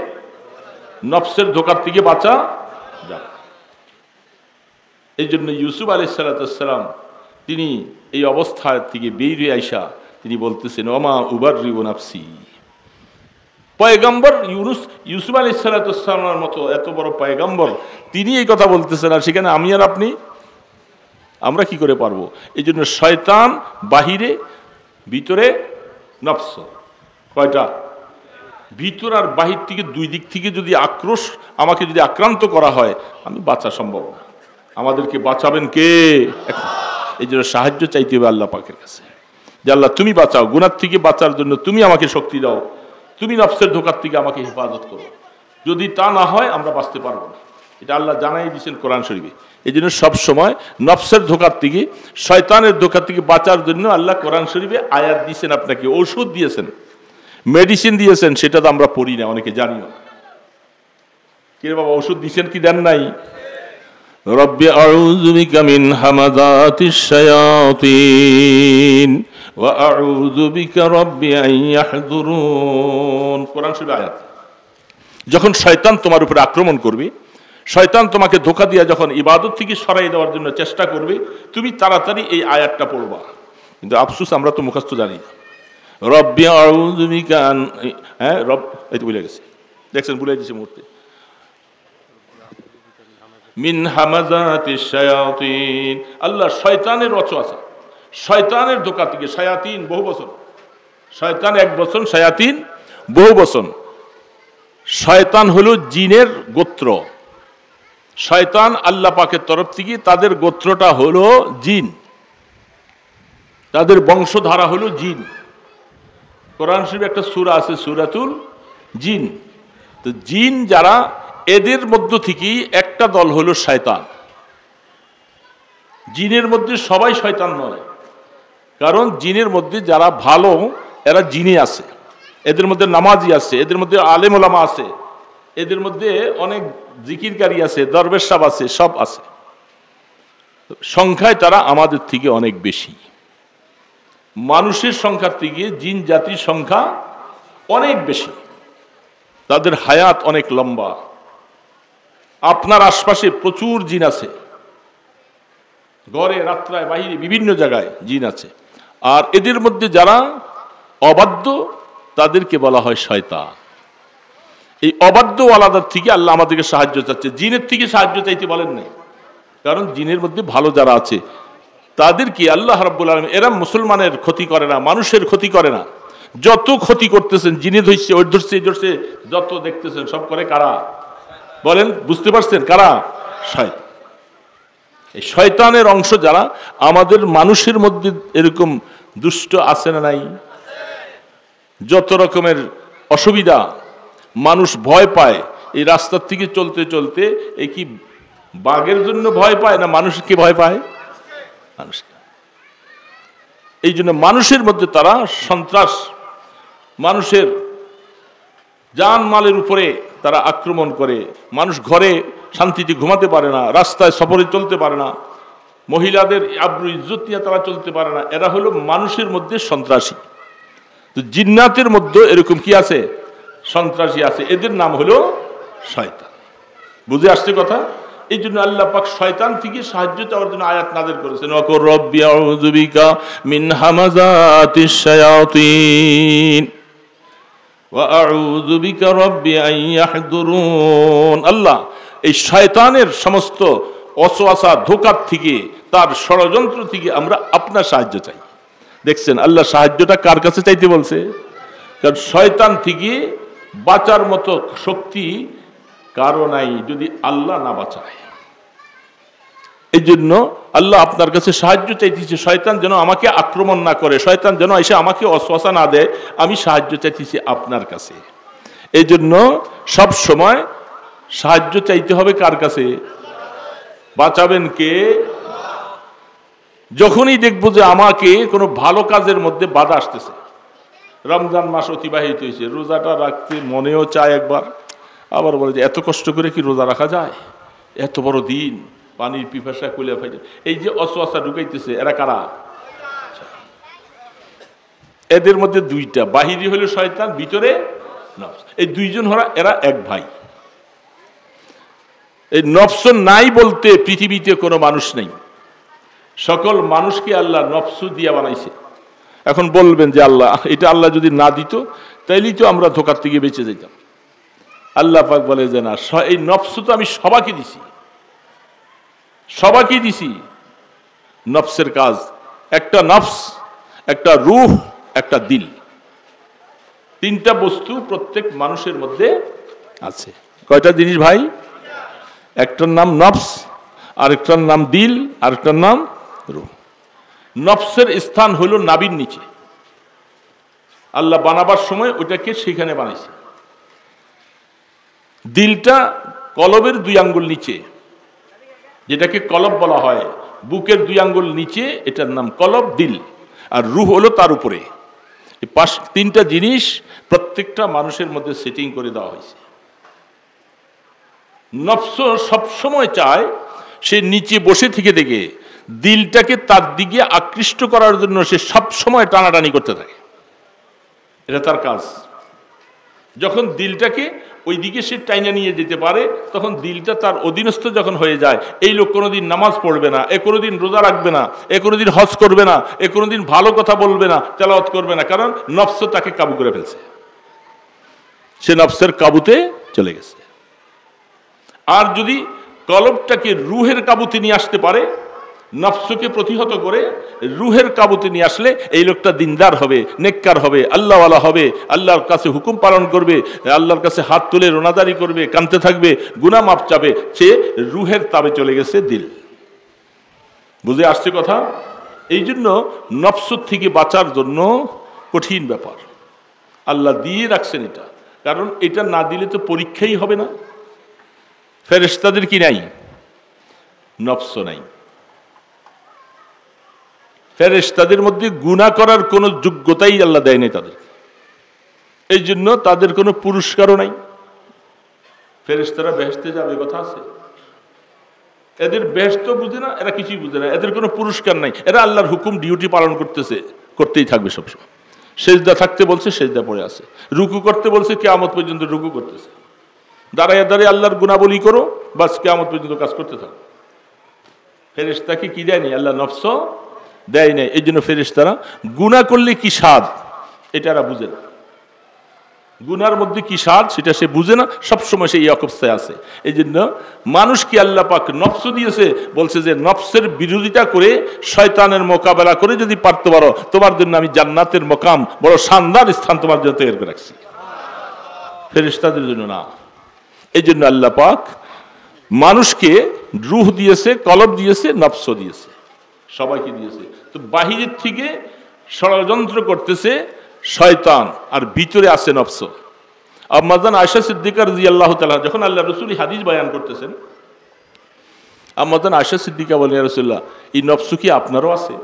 নফসের ধোকার থেকে বাঁচা যাবে। এই জন্য ইউসুফ আলাইহিস সালাম তিনি এই অবস্থা থেকে বের হয়ে আইসা তিনি বলতেছেন ওমা উবাররিউ নাফসি। পয়গম্বর ইউসুফ আলাইহিস সালামের মতো এত বড় পয়গম্বর তিনি এই কথা বলতেছেন, আর সেখানে আমি আর আপনি আমরা কি করে পারবো? এই জন্য শয়তান বাহিরে, ভিতরে নফস। কয়টা? ভিতর আর বাহির থেকে দুই দিক থেকে যদি আক্রোশ আমাকে যদি আক্রান্ত করা হয়, আমি বাঁচা সম্ভব না। আমাদেরকে বাঁচাবেন কে? এই জন্য সাহায্য চাইতে হবে আল্লাহ পাকের কাছে, যে আল্লাহ তুমি বাঁচাও, গুনাহ থেকে বাঁচার জন্য তুমি আমাকে শক্তি দাও, তুমি নফসের ধোকার থেকে আমাকে হেফাজত করো। যদি তা না হয় আমরা বাঁচতে পারবো না। এটা আল্লাহ জানাই দিয়েছেন কোরআন শরীফে। এই জন্য সবসময় নফসের ধোকার থেকে, শয়তানের ধোকার থেকে বাঁচার জন্য আল্লাহ কোরআন শরীফে আয়াত দিয়েছেন, আপনাকে ওষুধ দিয়েছেন, মেডিসিন দিয়েছেন। সেটা তো আমরা পড়ি না, অনেকে জানিও। কে বাবা ওষুধ দিয়েছেন কি দেন নাই? রব্বি আউযু বিকা মিন হামাযাতিশ শায়াতিন ওয়া আউযু বিকা রব্বি আন ইয়াহযুরুন। কোরআন শরীফের আয়াত। যখন শয়তান তোমার উপরে আক্রমণ করবে, শয়তান তোমাকে ধোঁকা দিয়ে যখন ইবাদত থেকে সরাই দেওয়ার জন্য চেষ্টা করবে, তুমি তাড়াতাড়ি এই আয়াতটা পড়বা। কিন্তু আফসোস আমরা তো মুখস্থ জানি না। রব্বি আউযু বিকা আন, রব, এই তো ভুলে গেছি, দেখছেন ভুলে গেছি মুহূর্তে। মিন হামাযাতিশ শায়াতিন, আল্লাহ শয়তানের ওয়াসওয়াসা, শয়তানের ধোঁকা থেকে। শায়াতিন বহু বচন, শয়তান এক বচন, শায়াতিন বহু বচন। শয়তান হলো জিনের গোত্র। শয়তান আল্লাহ পাকের তরফ থেকে, তাদের গোত্রটা হলো জিন, তাদের বংশধারা হলো জিন। কোরআন শরীফে একটা সূরা আছে, সূরাতুল জিন। তো জিন যারা, এদের মধ্য থেকেই একটা দল হলো শয়তান। জিনের মধ্যে সবাই শয়তান নয়, কারণ জিনের মধ্যে যারা ভালো এরা জিনে আছে, এদের মধ্যে নামাজি আছে, এদের মধ্যে আলেম ওলামা আছে, এদের মধ্যে অনেক জিকিরকারী আছে, দরবেশ সাহেব আছে, সব আছে। সংখ্যায় তারা আমাদের থেকে অনেক বেশি। মানুষের সংখ্যার থেকে জিন জাতির সংখ্যা অনেক বেশি, তাদের হায়াত অনেক লম্বা। আপনার আশপাশে প্রচুর জিন আছে, ঘরে, রাত্রায়, বাহিরে, বিভিন্ন জায়গায় জিন আছে। আর এদের মধ্যে যারা অবাধ্য তাদেরকে বলা হয় শয়তান। এই অবাধ্য আলাদার থেকে আল্লাহ আমাদেরকে সাহায্য চাচ্ছে, জিনের থেকে সাহায্য চাইতে বলেন নাই। কারণ জিনের মধ্যে ভালো যারা আছে তাদেরকে আল্লাহ রাব্বুল আলামিন, এরা মুসলমানের ক্ষতি করে না, মানুষের ক্ষতি করে না। যত ক্ষতি করতেছেন জিনে ধরছে, ওই ধরছে, এই ধরছে, যত দেখতেছেন সব করে কারা? বলেন, বুঝতে পারছেন কারা? শয়তান। এই শয়তানের অংশ যারা, আমাদের মানুষের মধ্যে এরকম দুষ্ট আছে না নাই? যত রকমের অসুবিধা, মানুষ ভয় পায় এই রাস্তার থেকে চলতে চলতে। এই কি বাঘের জন্য ভয় পায় না মানুষকে ভয় পায়? মানুষকে। এই জন্য মানুষের মধ্যে তারা সন্ত্রাস মানুষের জান মালের উপরে তারা আক্রমণ করে, মানুষ ঘরে শান্তিতে ঘুমাতে পারে না, রাস্তায় সফরে চলতে পারে না, মহিলাদের আব্রু ইজ্জত নিয়ে তারা চলতে পারে না। এরা হলো মানুষের মধ্যে সন্ত্রাসী। তো জিন্নাতের মধ্যে এরকম কি আছে? সন্ত্রাসী আছে। এদের নাম হলো শয়তান। বুঝে আসছে কথা? এই জন্য আল্লাহ পাক শয়তান থেকে সাহায্য চাওয়ার জন্য আয়াত নাযিল করেছেন, ওয়াকুর রব্বি আউযু বিকা মিন হামাযাতিশ শায়াতিন ওয়া আউযু বিকা রব্বি আন ইয়াহদুরুন। আল্লাহ এই শয়তানের সমস্ত ওয়াসওয়াসা, ধোঁকার থেকে, তার ষড়যন্ত্র থেকে আমরা আপনার সাহায্য চাই। দেখছেন আল্লাহ সাহায্যটা কার কাছে চাইতে বলছে? কারণ শয়তান থেকে বাঁচার মতো শক্তি কারো নাই যদি আল্লাহ না বাঁচায়। এই জন্য আল্লাহ আপনার কাছে সাহায্য চাইতেছে, শয়তান যেন আমাকে আক্রমণ না করে, শয়তান যেন এসে আমাকে ওয়াসওয়াসা না দেয়, আমি সাহায্য চাইতেছি আপনার কাছে। এই জন্য সব সময় সাহায্য চাইতে হবে কার কাছে? বাঁচাবেন কে? যখনই দেখবো যে আমাকে কোনো ভালো কাজের মধ্যে বাধা আসতেছে, রমজান মাস অতিবাহিত হয়েছে, রোজাটা রাখতে মনেও চায় একবার, আবার বলে যে এত কষ্ট করে কি রোজা রাখা যায়, এত বড় দিন, পানির পিপাসা কুলে ফাইতে, এই যে ওয়াসওয়াসা ঢুকাইতেছে, এরা কারা? এদের মধ্যে দুইটা, বাহিরে হলো শয়তান, ভিতরে নফস। এই দুইজন এরা এক ভাই। এই নফস নাই বলতে পৃথিবীতে কোনো মানুষ নেই। সকল মানুষকে আল্লাহ নফস দিয়া বানাইছে। এখন বলবেন যে আল্লাহ, এটা আল্লাহ যদি না দিত তাইলেই তো আমরা ধোকার থেকে বেঁচে যেতাম। আল্লাহ পাক বলে যে না, এই নফস তো আমি সবাইকে দিছি, সবাইকে দিছি। নফসের কাজ একটা নফস, একটা রূহ, একটা দিল, তিনটা বস্তু প্রত্যেক মানুষের মধ্যে আছে। কয়টা জিনিস ভাই? একটার নাম নফস, আরেকটার নাম দিল, আরেকটার নাম রূহ। নফসের স্থান হলো নাভির নিচে। আল্লাহ বানাবার সময় ওটাকে সেখানে বানাইছে। দিলটা কলবের 2 আঙ্গুল নিচে, যেটাকে কলব বলা হয়, বুকের 2 আঙ্গুল নিচে, এটার নাম কলব, দিল। আর রূহ হলো তার উপরে। এই 3টা জিনিস প্রত্যেকটা মানুষের মধ্যে সেটিং করে দেওয়া হয়েছে। নফস সবসময় চায় সে নিচে বসে থেকে দেখে দিলটাকে তার দিকে আকৃষ্ট করার জন্য সে সবসময় টানাটানি করতে থাকে, এটা তার কাজ। যখন দিলটাকে ওই দিকে সে টাইনা নিয়ে যেতে পারে, তখন দিলটা তার অধীনস্থ যখন হয়ে যায়, এই লোক কোনোদিন নামাজ পড়বে না, এ কোনোদিন রোজা রাখবে না, এ কোনোদিন হজ করবে না, এ কোনোদিন ভালো কথা বলবে না, তেলাওয়াত করবে না, কারণ নফস তাকে কাবু করে ফেলছে, সে নফসের কাবুতে চলে গেছে। আর যদি কলবটাকে রুহের কাবুতে নিয়ে আসতে পারে, নফসকে প্রতিহত করে রুহের কাবুতে নিয়ে আসলে এই লোকটা দিনদার হবে, নেককার হবে, আল্লাহওয়ালা হবে, আল্লাহর কাছে হুকুম পালন করবে, আল্লাহর কাছে হাত তুলে রোনাদারি করবে, কাঁদতে থাকবে, গুনাহ মাফ চাবে, সে রুহের তাবে চলে গেছে দিল। বুঝে আসছে কথা? এই জন্য নফস থেকে বাঁচার জন্য কঠিন ব্যাপার আল্লাহ দিয়ে রাখছেন এটা, কারণ এটা না দিলে তো পরীক্ষাই হবে না। ফেরেশতাদের কি নাই? নফস নাই। ফেরেশতাদের মধ্যে গুনাহ করার কোনো যোগ্যতাই আল্লাহ দেয় নাই তাদের, এই জন্য তাদের কোনো পুরস্কারও নাই। ফেরেশতারা বেহেশতে যাবে কথা আছে? এদের বেহেশত বুঝে না, এরা কিছুই বুঝে না, এদের কোনো পুরস্কার নাই। এরা আল্লাহর হুকুম ডিউটি পালন করতেছে, করতেই থাকবে সবসময়। সেজদা থাকতে বলছে, সেজদা পড়ে আছে। রুকু করতে বলছে, কিয়ামত পর্যন্ত রুকু করতেছে। দাঁড়ায় দাঁড়িয়ে আল্লাহর গুনাবলি করো, বাস কিয়ামত পর্যন্ত কাজ করতে থাকো। ফেরেশতাকে কি দেয়নি? আল্লাহ নফস দেয় নাই। এই জন্য ফেরেশতারা গুনাহ করলে কি স্বাদ এটা এরা বুঝে না। গুনার মধ্যে কি স্বাদ সেটা সে বুঝে না, সবসময় সে এই অবস্থায় আছে। এই জন্য মানুষকে আল্লাহ পাক নফস দিয়েছে, বলছে যে নফসের বিরোধিতা করে, শয়তানের মোকাবেলা করে যদি পারতে পারো, তোমার জন্য আমি জান্নাতের মকাম, বড় শানদার স্থান তোমার জন্য তৈরি করে রাখছি, ফেরেশতাদের জন্য না। এই জন্য আল্লাহ পাক মানুষকে রূহ দিয়েছে, কলব দিয়েছে, নফস দিয়েছে, সবাইকে দিয়েছে। তো বাহিরের থেকে ষড়যন্ত্র করতেছে শয়তান, আর ভিতরে আছে নফস। আম্মাজান আয়েশা সিদ্দিকা রাদিয়াল্লাহু তাআলা যখন আল্লাহ রাসূল হাদিস বয়ান করতেছেন, আম্মাজান আয়েশা সিদ্দিকা বলেন, ইয়া রাসূলুল্লাহ, এই নফস কি আপনারও আছে?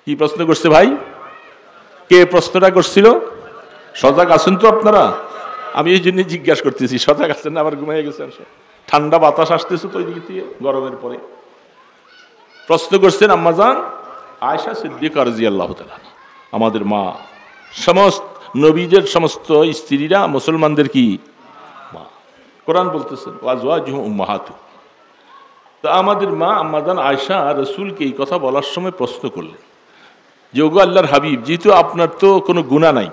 কি প্রশ্ন করছে ভাই? কে প্রশ্নটা করছিল? সজাগ আছেন তো আপনারা? আমি এই জন্য জিজ্ঞাসা করতেছি, সজাগ আছেন না? আবার ঘুমিয়ে গেছেন? ঠান্ডা বাতাস আসতেছে তো ওই দিক থেকে, গরমের পরে। প্রশ্ন করছেন আম্মাজান আয়েশা সিদ্দিকা রাদিয়াল্লাহু তাআলা, আমাদের মা। সমস্ত নবীদের সমস্ত স্ত্রীরা মুসলমানদের কি মা। কোরআন বলতেছেন ওয়াজওয়াজুহুম উম্মাহাতুহুম। তো আমাদের মা আম্মাজান আয়েশা রাসূলকে এই কথা বলার সময় প্রশ্ন করলেন যে ওগো আল্লাহর হাবিব, যেহেতু আপনার তো কোনো গুনাহ নাই,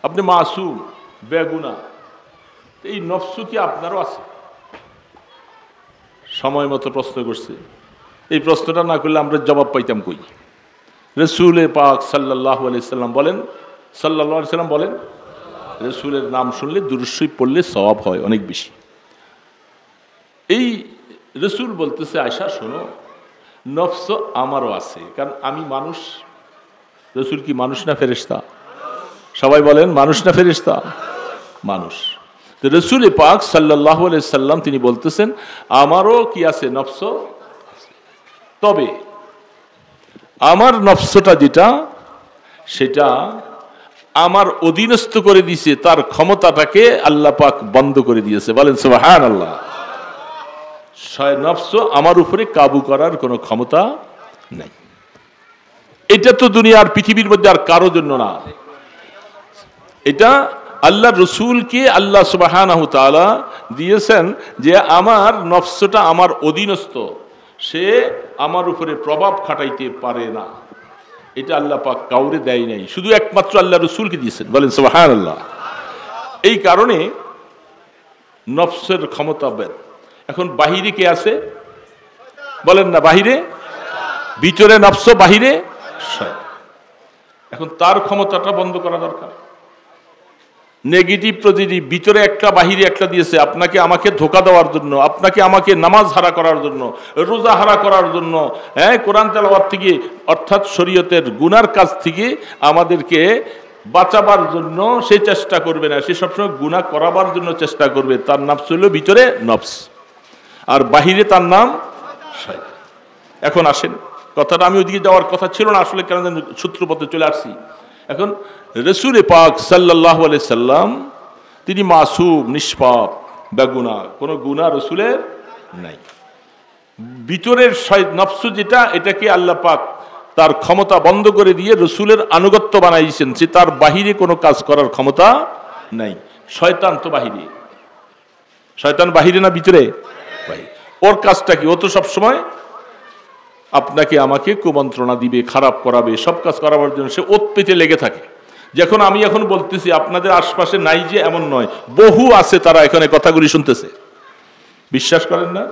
আপনি মাসুম বেগুনাহ, এই নফস কি আপনারও আছে? সময় মতো প্রশ্ন করছে। এই প্রশ্নটা না করলে আমরা জবাব পাইতাম কই? রাসূল পাক সাল্লাল্লাহু আলাইহি সাল্লাম বলেন, সাল্লাল্লাহু আলাইহি সাল্লাম বলেন, রাসূলের নাম শুনলে দুরূদ শরীফ পড়লে সওয়াব হয় অনেক বেশি। এই রাসূল বলতেছে আয়েশা শোনো, নফস আমারও আছে, কারণ আমি মানুষ। রাসূল কি মানুষ না ফেরেশতা? সবাই বলেন মানুষ না ফেরেশতা? মানুষ। তো রাসূল পাক সাল্লাল্লাহু আলাইহি সাল্লাম তিনি বলতেছেন আমারও কি আছে? নফস। তবে আমার নফসটা যেটা, সেটা আমার অধীনস্থ করে দিয়েছে, তার ক্ষমতাটাকে আল্লাহ পাক বন্ধ করে দিয়েছে। বলেন সুবহানাল্লাহ। নফস আমার উপরে কাবু করার কোনো ক্ষমতা নাই। এটা তো দুনিয়ার পৃথিবীর মধ্যে আর কারো জন্য না, এটা আল্লাহ রসুলকে আল্লাহ সুবহানাহু তাআলা দিয়েছেন যে আমার নফসটা আমার অধীনস্থ, সে আমার উপরে প্রভাব খাটাইতে পারে না। এটা আল্লাহ পাক কাউরে দেয় নাই, শুধু একমাত্র আল্লাহ রসুলকে দিয়েছেন। বলেন সুবহানাল্লাহ। এই কারণে নফসের ক্ষমতা বের। এখন বাহিরে কে আছে? বলেন না, বাহিরে। ভিতরে নফস, বাহিরে শয়তান। এখন তার ক্ষমতাটা বন্ধ করা দরকার। নেগেটিভ পজিটিভ, ভিতরে একটা বাহিরে একটা দিয়েছে, আপনাকে আমাকে ধোঁকা দেওয়ার জন্য, আপনাকে আমাকে নামাজ হারা করার জন্য, রোজা হারা করার জন্য, কোরআন তেলাওয়াত থেকে অর্থাৎ শরীয়তের গুনার কাজ থেকে আমাদেরকে বাঁচাবার জন্য সে চেষ্টা করবে না, সে সবসময় গুনাহ করাবার জন্য চেষ্টা করবে। তার নফস হলো ভিতরে নফস, আর বাহিরে তার নাম শয়তান। এখন আসেন, কথাটা আমি ওইদিকে যাওয়ার কথা ছিল না আসলে, কেন সূত্রপথে চলে আসছি। এখন রাসূল পাক সাল্লাল্লাহু আলাইহি সাল্লাম তিনি মাসুম, নিষ্পাপ, বেগুনাহ, কোনো গুনাহ রাসূলের নাই। ভিতরের নফস যেটা, এটাকে আল্লাহ পাক তার ক্ষমতা বন্ধ করে দিয়ে রাসূলের আনুগত্য বানাইছেন, যে তার বাহিরে কোনো কাজ করার ক্ষমতা নাই। শয়তান তো বাহিরে। শয়তান বাহিরে না ভিতরে? বাহিরে। ওর কাজটা কি? ও তো সবসময় আপনাকে আমাকে কুমন্ত্রণা দিবে, খারাপ করাবে, সব কাজ করাবার জন্য সে ওত পেতে লেগে থাকে। যখন আমি এখন বলতেছি আপনাদের আশপাশে নাই যে এমন নয়, বহু আছে তারা এখানে কথাগুলি শুনতেছে, বিশ্বাস করেন না?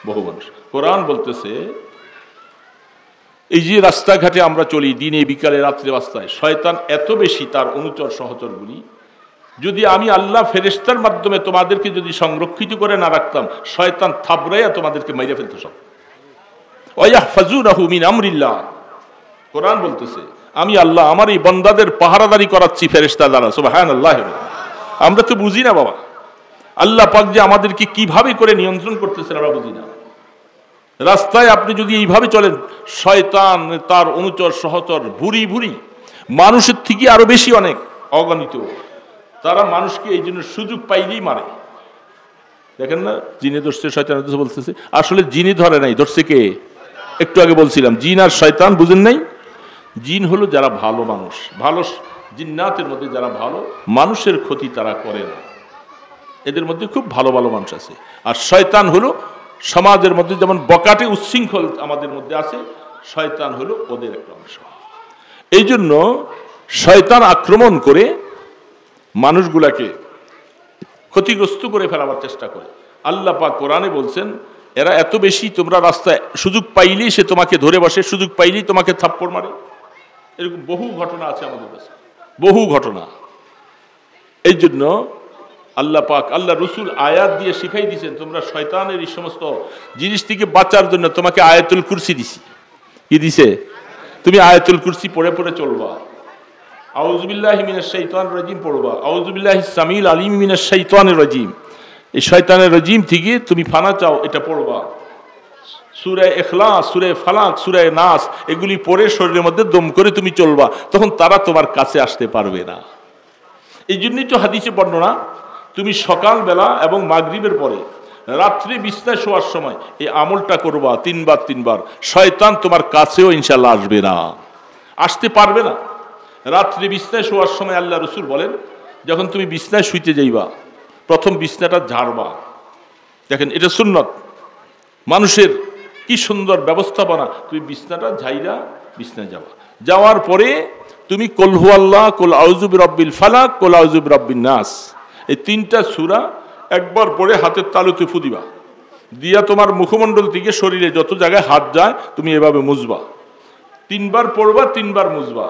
বহু মানুষ। কোরআন বলতেছে এই যে রাস্তাঘাটে আমরা চলি দিনে বিকালে রাত্রে বাস্তায়, শয়তান এত বেশি, তার অনুচর সহচরগুলি, যদি আমি আল্লাহ ফেরেশতার মাধ্যমে তোমাদেরকে যদি সংরক্ষিত করে না রাখতাম, শয়তান থাবড়াইয়া তোমাদেরকে মাইরা ফেলতো সব। ওয়াহফাজুনাহু মিন আমরিল্লাহ। কোরআন বলতেছে আমি আল্লাহ আমার এই বান্দাদের পাহারাদারি করাচ্ছি ফেরেশতা দ্বারা। সুবহানাল্লাহ। আমরা তো বুঝি না বাবা, আল্লাহ পাক যে আমাদেরকে কিভাবে করে নিয়ন্ত্রণ করতেছেন আমরা বুঝি না। রাস্তায় আপনি যদি এইভাবে চলেন, শয়তান তার অনুচর সহচর ভুরি ভুরি, মানুষের থেকে আরো বেশি, অনেক অগণিত, তারা মানুষকে এই জন্য সুযোগ পাইলেই মারে। দেখেন না, জিনে ধরছে, শয়তান বলতেছে, আসলে জিনে ধরে নাই, ধরছে কে? একটু আগে বলছিলাম জিন আর শয়তান, বুঝেন নাই? জিন হলো যারা ভালো মানুষ, ভালো জিন্নাতের মধ্যে যারা ভালো, মানুষের ক্ষতি তারা করে না, এদের মধ্যে খুব ভালো ভালো মানুষ আছে। আর শয়তান হলো সমাজের মধ্যে যেমন বকাটে উচ্ছৃঙ্খল আমাদের মধ্যে আছে, শয়তান হলো ওদের একটা অংশ। এই জন্য শয়তান আক্রমণ করে মানুষগুলাকে ক্ষতিগ্রস্ত করে ফেলাবার চেষ্টা করে। আল্লাহ পাক কোরআনে বলছেন এরা এত বেশি, তোমরা রাস্তায় সুযোগ পাইলেই সে তোমাকে ধরে বসে, সুযোগ পাইলেই তোমাকে থাপ্পড় মারে। এরকম বহু ঘটনা আছে আমাদের কাছে, বহু ঘটনা। এই জন্য আল্লাহ পাক, আল্লাহ রসুল আয়াত দিয়ে শিখাই দিয়েছেন, তোমরা শয়তানের এই সমস্ত জিনিস থেকে বাঁচার জন্য তোমাকে আয়াতুল কুরসি দিছি। কি দিছে? তুমি আয়াতুল কুরসি পড়ে পড়ে চলবা। আউযু বিল্লাহি মিনাশ শাইতানির রাজিম পড়বা। আউযু বিল্লাহিস সামিল আলিম মিনাশ শাইতানির রাজিম। এই শয়তানের রাজিম থেকে তুমি ফানা চাও, এটা পড়বা। সূরা ইখলাস, সূরা ফালাক, সূরা নাস এগুলি পড়ে শরীরের মধ্যে দম করে তুমি চলবা, তখন তারা তোমার কাছে আসতে পারবে না। এই জন্যই তো হাদিসে বর্ণনা, তুমি সকালবেলা এবং মাগরিবের পরে রাত্রি বিছানায় শোয়ার সময় এই আমলটা করবা 3 বার 3 বার, শয়তান তোমার কাছেও ইনশাআল্লাহ আসবে না, আসতে পারবে না। রাত্রি বিছানায় শোয়ার সময় আল্লাহ রসুল বলেন, যখন তুমি বিছানায় শুইতে যাইবা প্রথম বিছনাটা ঝাড়বা। দেখেন এটা সুন্নত, মানুষের কি সুন্দর ব্যবস্থাপনা। তুমি বিছনাটা ঝাইরা বিছনায় যাবা, যাওয়ার পরে তুমি কুল হু আল্লাহ, কুল আউযু বিরাব্বিল ফালাক, কুল আউযু বিরাব্বিন নাস এই 3টা সূরা একবার পড়ে হাতের তালুতে ফু দিবা, দিয়া তোমার মুখমণ্ডল থেকে শরীরে যত জায়গায় হাত যায় তুমি এভাবে মুছবা, 3 বার পড়বা, 3 বার মুছবা,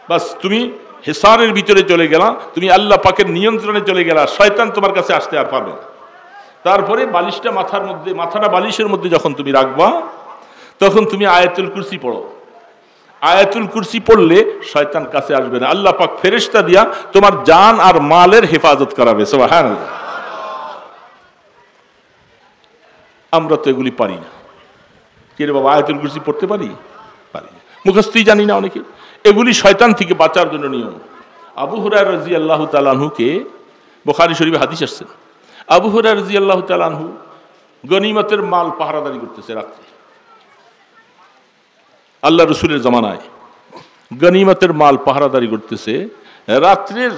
বাস তুমি হেসারের ভিতরে চলে গেলা, তুমি আল্লাহ পাকের নিয়ন্ত্রণে চলে গেলা, শয়তান তোমার কাছে আসতে আর পারবে না। তারপরে বালিশটা মাথাটা বালিশের মধ্যে যখন তুমি রাখবা, তখন তুমি আয়াতুল কুরসি পড়ো। আয়াতুল কুরসি পড়লে শয়তান কাছে আসবে না, আল্লাহ পাক ফেরেশতা দিয়া তোমার জান আর মালের হেফাজত করাবে। সুবহানাল্লাহ। আমরা তো এগুলি পারি না। কে রে বাবা, আয়াতুল কুরসি পড়তে পারি? পারি না, মুখস্থই জানি না অনেকে। এগুলি শয়তান থেকে বাঁচার জন্য নিয়ম। আবু হুরায়রা রাদিয়াল্লাহু তাআলা আনহুকে, বুখারী শরীফে হাদিস আসছে, আবু হুরায়রা রাদিয়াল্লাহু তাআলা আনহু গনিমতের মাল পাহারাদারি করতেছে রাত্রে। আল্লাহ রসুলের জামানায় গনিমতের মাল পাহারাদারি করতেছে রাত্রের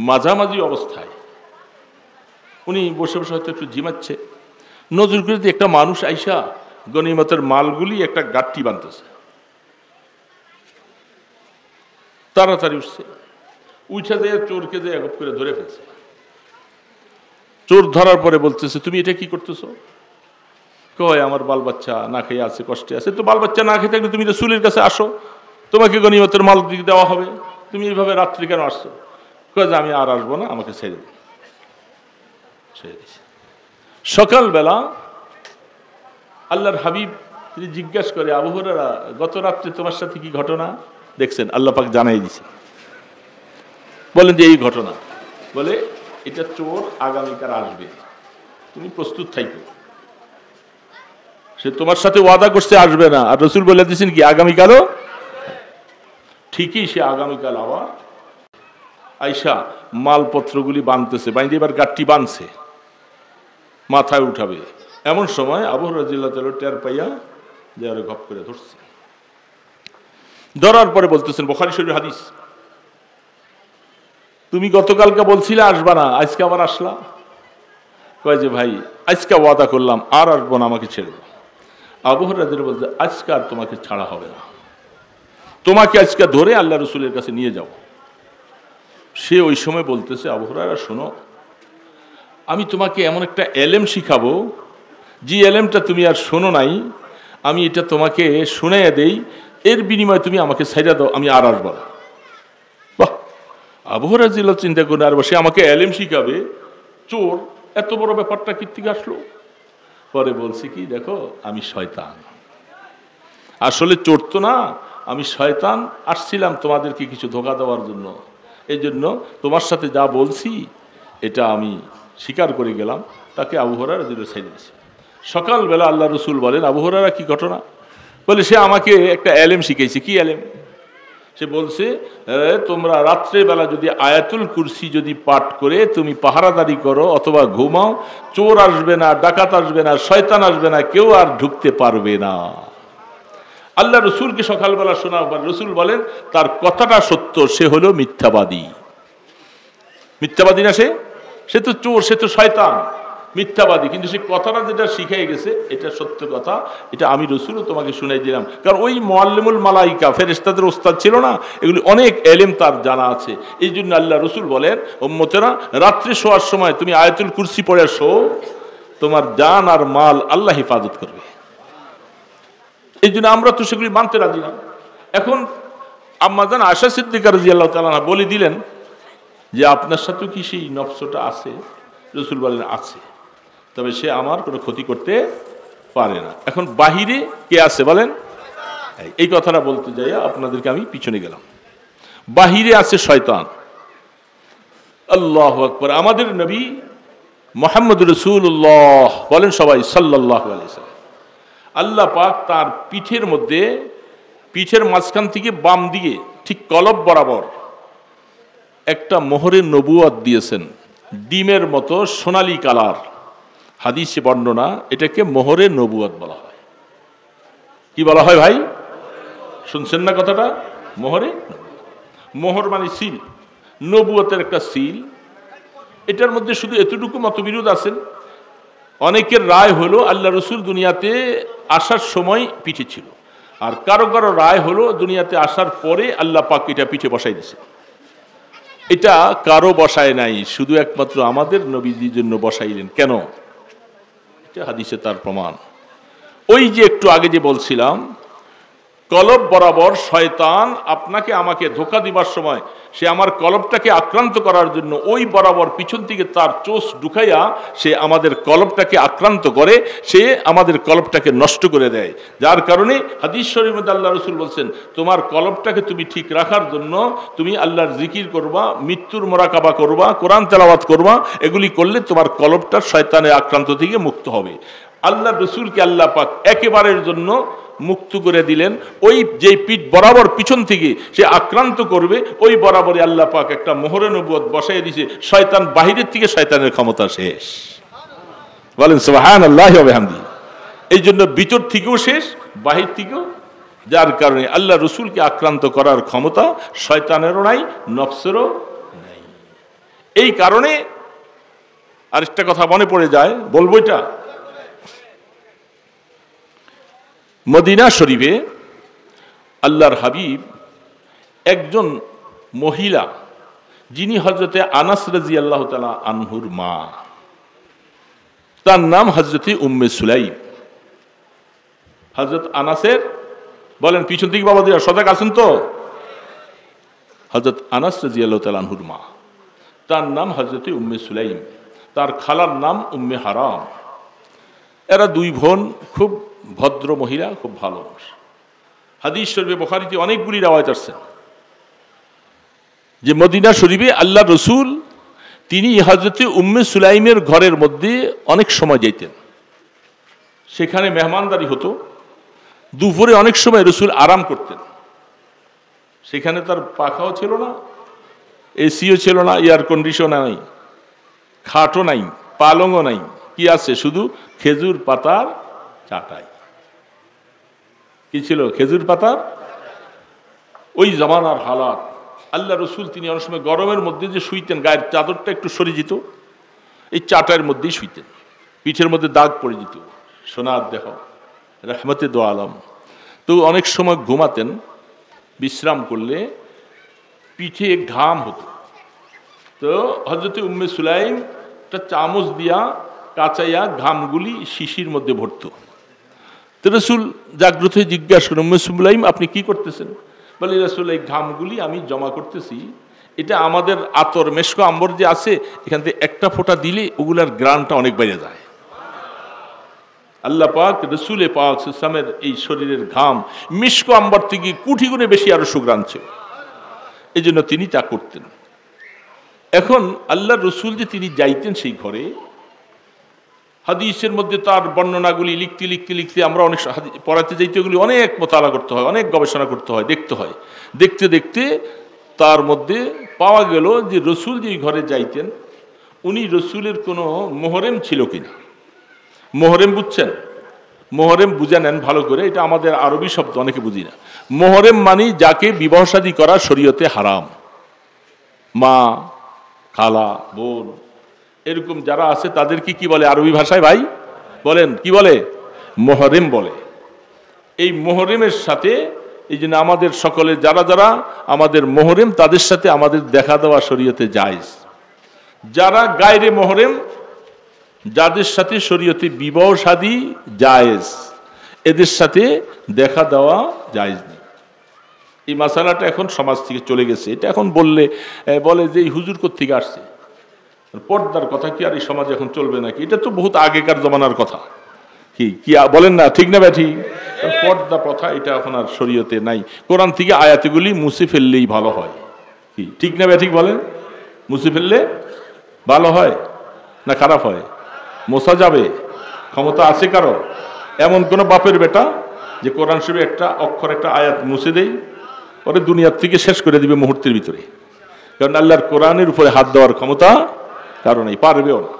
মাঝামাঝি অবস্থায়। উনি বসে বসে হয়তো একটু ঝিমাচ্ছে, নজর করে দিয়ে একটা মানুষ আইসা গনিমতের মালগুলি একটা গাঁটটি বাঁধতেছে। তাড়াতাড়ি উঠছে, উঠে দিয়ে চোরকে দিয়ে এক করে ধরে ফেলছে। চোর ধরার পরে বলতেছে, তুমি এটা কি করতেছো? কয়, আমার বাল বাচ্চা না খেয়ে আছে, কষ্টে আছে। তো বাল বাচ্চা না খেয়ে থাকলে তুমি রাসূলের কাছে আসো, তোমাকে গনিমতের মাল দেওয়া হবে, তুমি এইভাবে রাত্রি কেন আসছো? কয় যে আমি আর আসবো না, আমাকে ছেড়ে দিন। ছেড়ে দিছে। সকালবেলা আল্লাহর হাবিব তিনি জিজ্ঞাসা করে, আবু হুরায়রা গত রাত্রে তোমার সাথে কি ঘটনা দেখছেন? আল্লাহ পাক জানাই দিছে। বলেন যে এই ঘটনা। বলে এটা চোর আগামীকাল আসবে, তুমি প্রস্তুত থাকো। সে তোমার সাথে ওয়াদা করছে আসবে না, আর রাসূল বলে দিয়েছেন কি আগামীকালও। ঠিকই সে আগামীকাল আবার আইসা মালপত্রগুলি বাঁধতেছে, বাইন্দে এবার গাঁটটি বাঁধছে, মাথায় উঠাবে। এমন সময় আবু হুরায়রা রাদিয়াল্লাহু তাআলা টের পাইয়া যে আরে গপ করে ধরছে। ধরার পরে বলতেছেন, বুখারী শরীফের হাদিস, তুমি গতকালকে বলছিলে আসবা না, আজকে আবার আসলা। কয় যে ভাই আজকে ওয়াদা করলাম আর আসবো না, আমাকে ছেড়ে দাও। আবু হুরায়রা বলছে, আজকে আর তোমাকে ছাড়া হবে না, তোমাকে আজকে ধরে আল্লাহ রসুলের কাছে নিয়ে যাও। সে ওই সময় বলতেছে, আবু হুরায়রা শোনো, আমি তোমাকে এমন একটা এলেম শিখাবো, যে এলেমটা তুমি আর শোনো নাই, আমি এটা তোমাকে শুনাইয়া দেই, এর বিনিময়ে তুমি আমাকে ছাইড়া দাও, আমি আর আসবো না। বাহ, আবু হুরায়রা চিন্তা করে, আর সে আমাকে এলেম শিখাবে, চোর, এত বড় ব্যাপারটা কি থেকে আসলো? পরে বলছে কি, দেখো আমি শয়তান, আসলে চোর তো না, আমি শয়তান, আসছিলাম তোমাদেরকে কিছু ধোঁকা দেওয়ার জন্য, এই জন্য তোমার সাথে যা বলছি এটা আমি স্বীকার করে গেলাম। তাকে আবু হুরায়রা ছেড়ে দিয়েছে। সকালবেলা আল্লাহ রসুল বলেন, আবু হুরায়রা কি ঘটনা? বলে সে আমাকে একটা এলেম শিখাইছে। কি এলেম? সে বলছে, তোমরা রাত্রেবেলা যদি আয়াতুল কুরসি যদি পাঠ করে তুমি পাহারাদারি করো অথবা ঘুমাও, চোর আসবে না, ডাকাত আসবে না, শয়তান আসবে না, কেউ আর ঢুকতে পারবে না। আল্লাহ রসুলকে সকালবেলা শোনার পর রসুল বলেন, তার কথাটা সত্য, সে হলো মিথ্যাবাদী। মিথ্যাবাদী না সে তো চোর, সে তো শয়তান, মিথ্যাবাদী, কিন্তু সে কথাটা যেটা শিখাই গেছে এটা সত্য কথা, এটা আমি রসুলও তোমাকে শুনাই দিলাম। কারণ ওই মুআল্লিমুল মালাইকা, ফেরেশতাদের ওস্তাদ ছিল না, এগুলি অনেক এলেম তার জানা আছে। এই জন্য আল্লাহ রসুল বলেন, উম্মতেরা রাত্রে শোয়ার সময় তুমি আয়াতুল কুরসি পড়ে শো, তোমার জান আর মাল আল্লাহ হেফাজত করবে। এই জন্য আমরা তো সেগুলি মানতে রাজি না। এখন আম্মা জান আয়েশা সিদ্দিকা রাদিয়াল্লাহু তাআলা আনহা বলে দিলেন যে আপনার সাথেও কি সেই নফসটা আছে? রসুল বলেন আছে, তবে সে আমার কোনো ক্ষতি করতে পারে না। এখন বাহিরে কে আছে বলেন? এই কথাটা বলতে যাই আপনাদেরকে আমি পিছনে গেলাম। বাহিরে আছে শয়তান। আল্লাহু আকবার। আমাদের নবী মুহাম্মদ রাসূলুল্লাহ বলেন সবাই সাল্লাল্লাহু আলাইহি ওয়াসাল্লাম, আল্লাহ পাক তার পিঠের মধ্যে, পিঠের মাঝখান থেকে বাম দিকে ঠিক কলব বরাবর একটা মোহরে নবুয়ত দিয়েছেন, ডিমের মতো সোনালী কালার। হাদিসে বর্ণনা, এটাকে মোহরে নবুয়ত বলা হয়। কি বলা হয় ভাই? শুনছেন না কথাটা? মোহরে, মোহর মানে সিল, নবুয়তের একটা সিল। এটার মধ্যে শুধু এতটুকু মতবিরোধ আছেন, অনেকের রায় হলো আল্লাহ রসুল দুনিয়াতে আসার সময় পিঠে ছিল, আর কারো কারো রায় হলো দুনিয়াতে আসার পরে আল্লাহ পাক এটা পিঠে বসাই দিয়েছে। এটা কারো বসায় নাই, শুধু একমাত্র আমাদের নবীজির জন্য বসাইলেন। কেন? এটা হাদিসে তার প্রমাণ। ওই যে একটু আগে যে বলছিলাম, কলব বরাবর শয়তান আপনাকে আমাকে ধোঁকা দিবার সময় সে আমার কলবটাকে আক্রান্ত করার জন্য ওই বরাবর পিছন থেকে তার চোষ ঢুকাইয়া সে আমাদের কলবটাকে আক্রান্ত করে, সে আমাদের কলবটাকে নষ্ট করে দেয়। যার কারণে হাদিস শরীফের মধ্যে আল্লাহ রসুল বলছেন, তোমার কলবটাকে তুমি ঠিক রাখার জন্য তুমি আল্লাহর জিকির করবা, মৃত্যুর মোরাকাবা করবা, কোরআন তেলাওয়াত করবা। এগুলি করলে তোমার কলবটা শয়তানের আক্রান্ত থেকে মুক্ত হবে। আল্লাহ রসুলকে আল্লাহ পাক একেবারের জন্য মুক্ত করে দিলেন। ওই যে পিঠ বরাবর পিছন থেকে সে আক্রান্ত করবে, ওই বরাবরই আল্লাহ পাক একটা মোহরে নবুয়ত বসাই দিয়েছে। শয়তান বাহিরের থেকে, শয়তানের ক্ষমতা শেষ। বলেন সুবহানাল্লাহি ওয়া বিহামদিহি। এই জন্য ভিতর থেকেও শেষ, বাহির থেকেও। যার কারণে আল্লাহ রসুলকে আক্রান্ত করার ক্ষমতা শয়তানেরও নাই, নফসেরও নাই। এই কারণে আরেকটা কথা মনে পড়ে যায়, বলবো এটা। মদিনা শরীফে আল্লাহর হাবিব একজন মহিলা, যিনি হযরতে আনাস রাদিয়াল্লাহু তাআলা আনহুর মা, তার নাম হযরতে উম্মে সুলাইম। হযরত আনাসের, বলেন পিছন থেকে বাবা দিয়া সজাগ আছেন তো? হযরত আনাস রাদিয়াল্লাহু তাআলা আনহুর মা, তার নাম হযরতে উম্মে সুলাইম, তার খালার নাম উম্মে হারাম। এরা দুই বোন, খুব ভদ্র মহিলা, খুব ভালো। হাদিস শরীফে বুখারীতে অনেকগুলি রাওয়ায়াত আছে যে মদিনা শরীফে আল্লাহ রসুল তিনি হযরতে উম্মে সুলাইমের ঘরের মধ্যে অনেক সময় যাইতেন, সেখানে মেহমানদারি হতো। দুপুরে অনেক সময় রসুল আরাম করতেন, সেখানে তার পাখাও ছিল না, এসিও ছিল না, এয়ার কন্ডিশনার নাই, খাটও নাই, পালংও নাই, কি আছে? শুধু খেজুর পাতার চাটাই। কি ছিল? খেজুর পাতার। ওই জামানার হালাত, আল্লাহ রসুল তিনি অনেক সময় গরমের মধ্যে যে শুইতেন, গায়ের চাদরটা একটু সরে যেত, এই চাটার মধ্যেই শুইতেন, পিঠের মধ্যে দাগ পড়ে যেত, সোনার দেহ, রহমতে দো আলম। তো অনেক সময় ঘুমাতেন, বিশ্রাম করলে পিঠে ঘাম হতো, তো হযরতে উম্মে সুলাইম একটা চামচ দিয়া কাচাইয়া ঘামগুলি শিশির মধ্যে ভরত। তো রসুল জাগ্রত হয়ে জিজ্ঞাসা করেন, উম্মে সুলাইম আপনি কি করতেছেন? বলে, রসুল এই ঘামগুলি আমি জমা করতেছি, এটা আমাদের আতর মেশকো আম্বর যে আছে, এখান থেকে একটা ফোঁটা দিলে ওগুলার গ্রানটা অনেক বেড়ে যায়। আল্লাহ পাক রসুলে পাক ইসলামের এই শরীরের ঘাম মিশকো আম্বর থেকে কোটি গুণে বেশি আরো সুগ্রাণ ছিল, এই জন্য তিনি তা করতেন। এখন আল্লাহ রসুল যে তিনি যাইতেন সেই ঘরে, হাদিসের মধ্যে তার বর্ণনাগুলি লিখতে লিখতে লিখতে আমরা অনেক পড়াতে যাইতে ওগুলি অনেক মোতালা করতে হয়, অনেক গবেষণা করতে হয়, দেখতে হয়। দেখতে দেখতে তার মধ্যে পাওয়া গেল যে রসুল যে ঘরে যাইতেন, উনি রসুলের কোনো মোহরেম ছিল কিনা। মোহরেম বুঝছেন? মোহরেম বুঝে নেন ভালো করে, এটা আমাদের আরবি শব্দ, অনেকে বুঝি না। মোহরেম মানে যাকে বিবাহ শাদী করা শরীয়তে হারাম, মা, খালা, বোন, এরকম যারা আছে তাদেরকে কি বলে আরবি ভাষায় ভাই? বলেন কি বলে? মোহরেম বলে। এই মোহরেমের সাথে এই জন্য আমাদের সকলে যারা যারা আমাদের মোহরেম, তাদের সাথে আমাদের দেখা দেওয়া শরীয়তে জায়েজ। যারা গায়রে মোহরেম, যাদের সাথে শরীয়তে বিবাহ শাদী জায়েজ, এদের সাথে দেখা দেওয়া জায়েজ নেই। এই মাসালাটা এখন সমাজ থেকে চলে গেছে। এটা এখন বললে বলে যে এই হুজুর কোত্থেকে আসছে, পর্দার কথা কি আর এই সমাজে এখন চলবে নাকি? এটা তো বহুত আগেকার জমানার কথা। কি কি বলেন না? ঠিক না ব্যাঠি? পর্দা প্রথা এটা এখন আর শরীয়তে নাই। কোরআন থেকে আয়াতগুলি মুছে ফেললেই ভালো হয়। কি ঠিক না ব্যাঠিক বলেন? মুছে ফেললে ভালো হয় না খারাপ হয়? মোছা যাবে? ক্ষমতা আছে কারো? এমন কোন বাপের বেটা যে কোরআন শরীফে একটা অক্ষর একটা আয়াত মুছে দেয়, ওরে দুনিয়ার থেকে শেষ করে দিবে মুহূর্তের ভিতরে। কারণ আল্লাহর কোরআনের উপরে হাত দেওয়ার ক্ষমতা কারণ এই পারবেও না।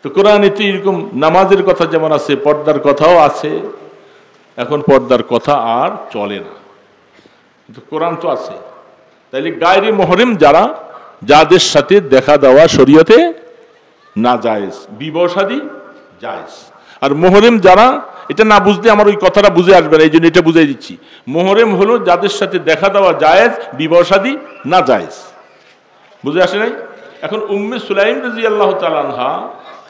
তো কোরআনে তো এরকম নামাজের কথা যেমন আছে, পর্দার কথাও আছে। এখন পর্দার কথা আর চলে না, কিন্তু কোরআন তো আছে। তাইলে গায়রে মুহরম যারা, যাদের সাথে দেখা দেওয়া শরীয়তে না জায়েজ, বিবাহ শাদী জায়েজ। আর মুহরম যারা, এটা না বুঝলে আমার ওই কথাটা বুঝে আসবে না, এই জন্য এটা বুঝাই দিচ্ছি। মুহরম হলো যাদের সাথে দেখা দেওয়া জায়েজ, বিবাহ শাদী না জায়েজ। বুঝে আসে নাই? এখন উম্মে সুলাইম রাদিয়াল্লাহু তাআলা আনহা,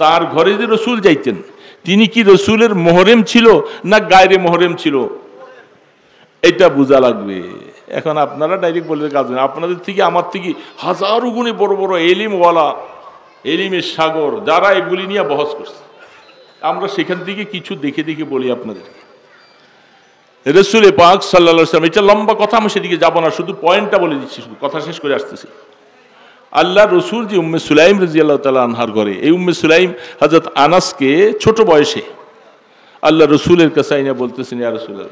তার ঘরে যে রসুল যাইতেন, তিনি কি রসুলের মুহরম ছিল না গায়রে মুহরম ছিল, এটা বোঝা লাগবে। এখন আপনারা ডাইরেক্ট বলে কাজ না, আপনাদের থেকে আমার থেকে হাজারো গুণে বড় বড় এলিমওয়ালা, এলিমের সাগর, যারা এগুলি নিয়ে বহস করছে, আমরা সেখান থেকে কিছু দেখে দেখে বলি আপনাদেরকে। রসুল পাক সাল্লাল্লাহু আলাইহি ওয়াসাল্লাম, এটা লম্বা কথা, আমি সেদিকে যাব না, শুধু পয়েন্টটা বলে দিচ্ছি, শুধু কথা শেষ করে আসতেছি। আল্লাহ রসুল যে উম্মে সুলাইম রাদিয়াল্লাহু তাআলা আনহার ঘরে, এই উম্মে সুলাইম হযরত আনাসকে ছোট বয়সে আল্লাহ রসুলের কাছে আইনা বলতেছেন, ইয়া রাসূলুল্লাহ,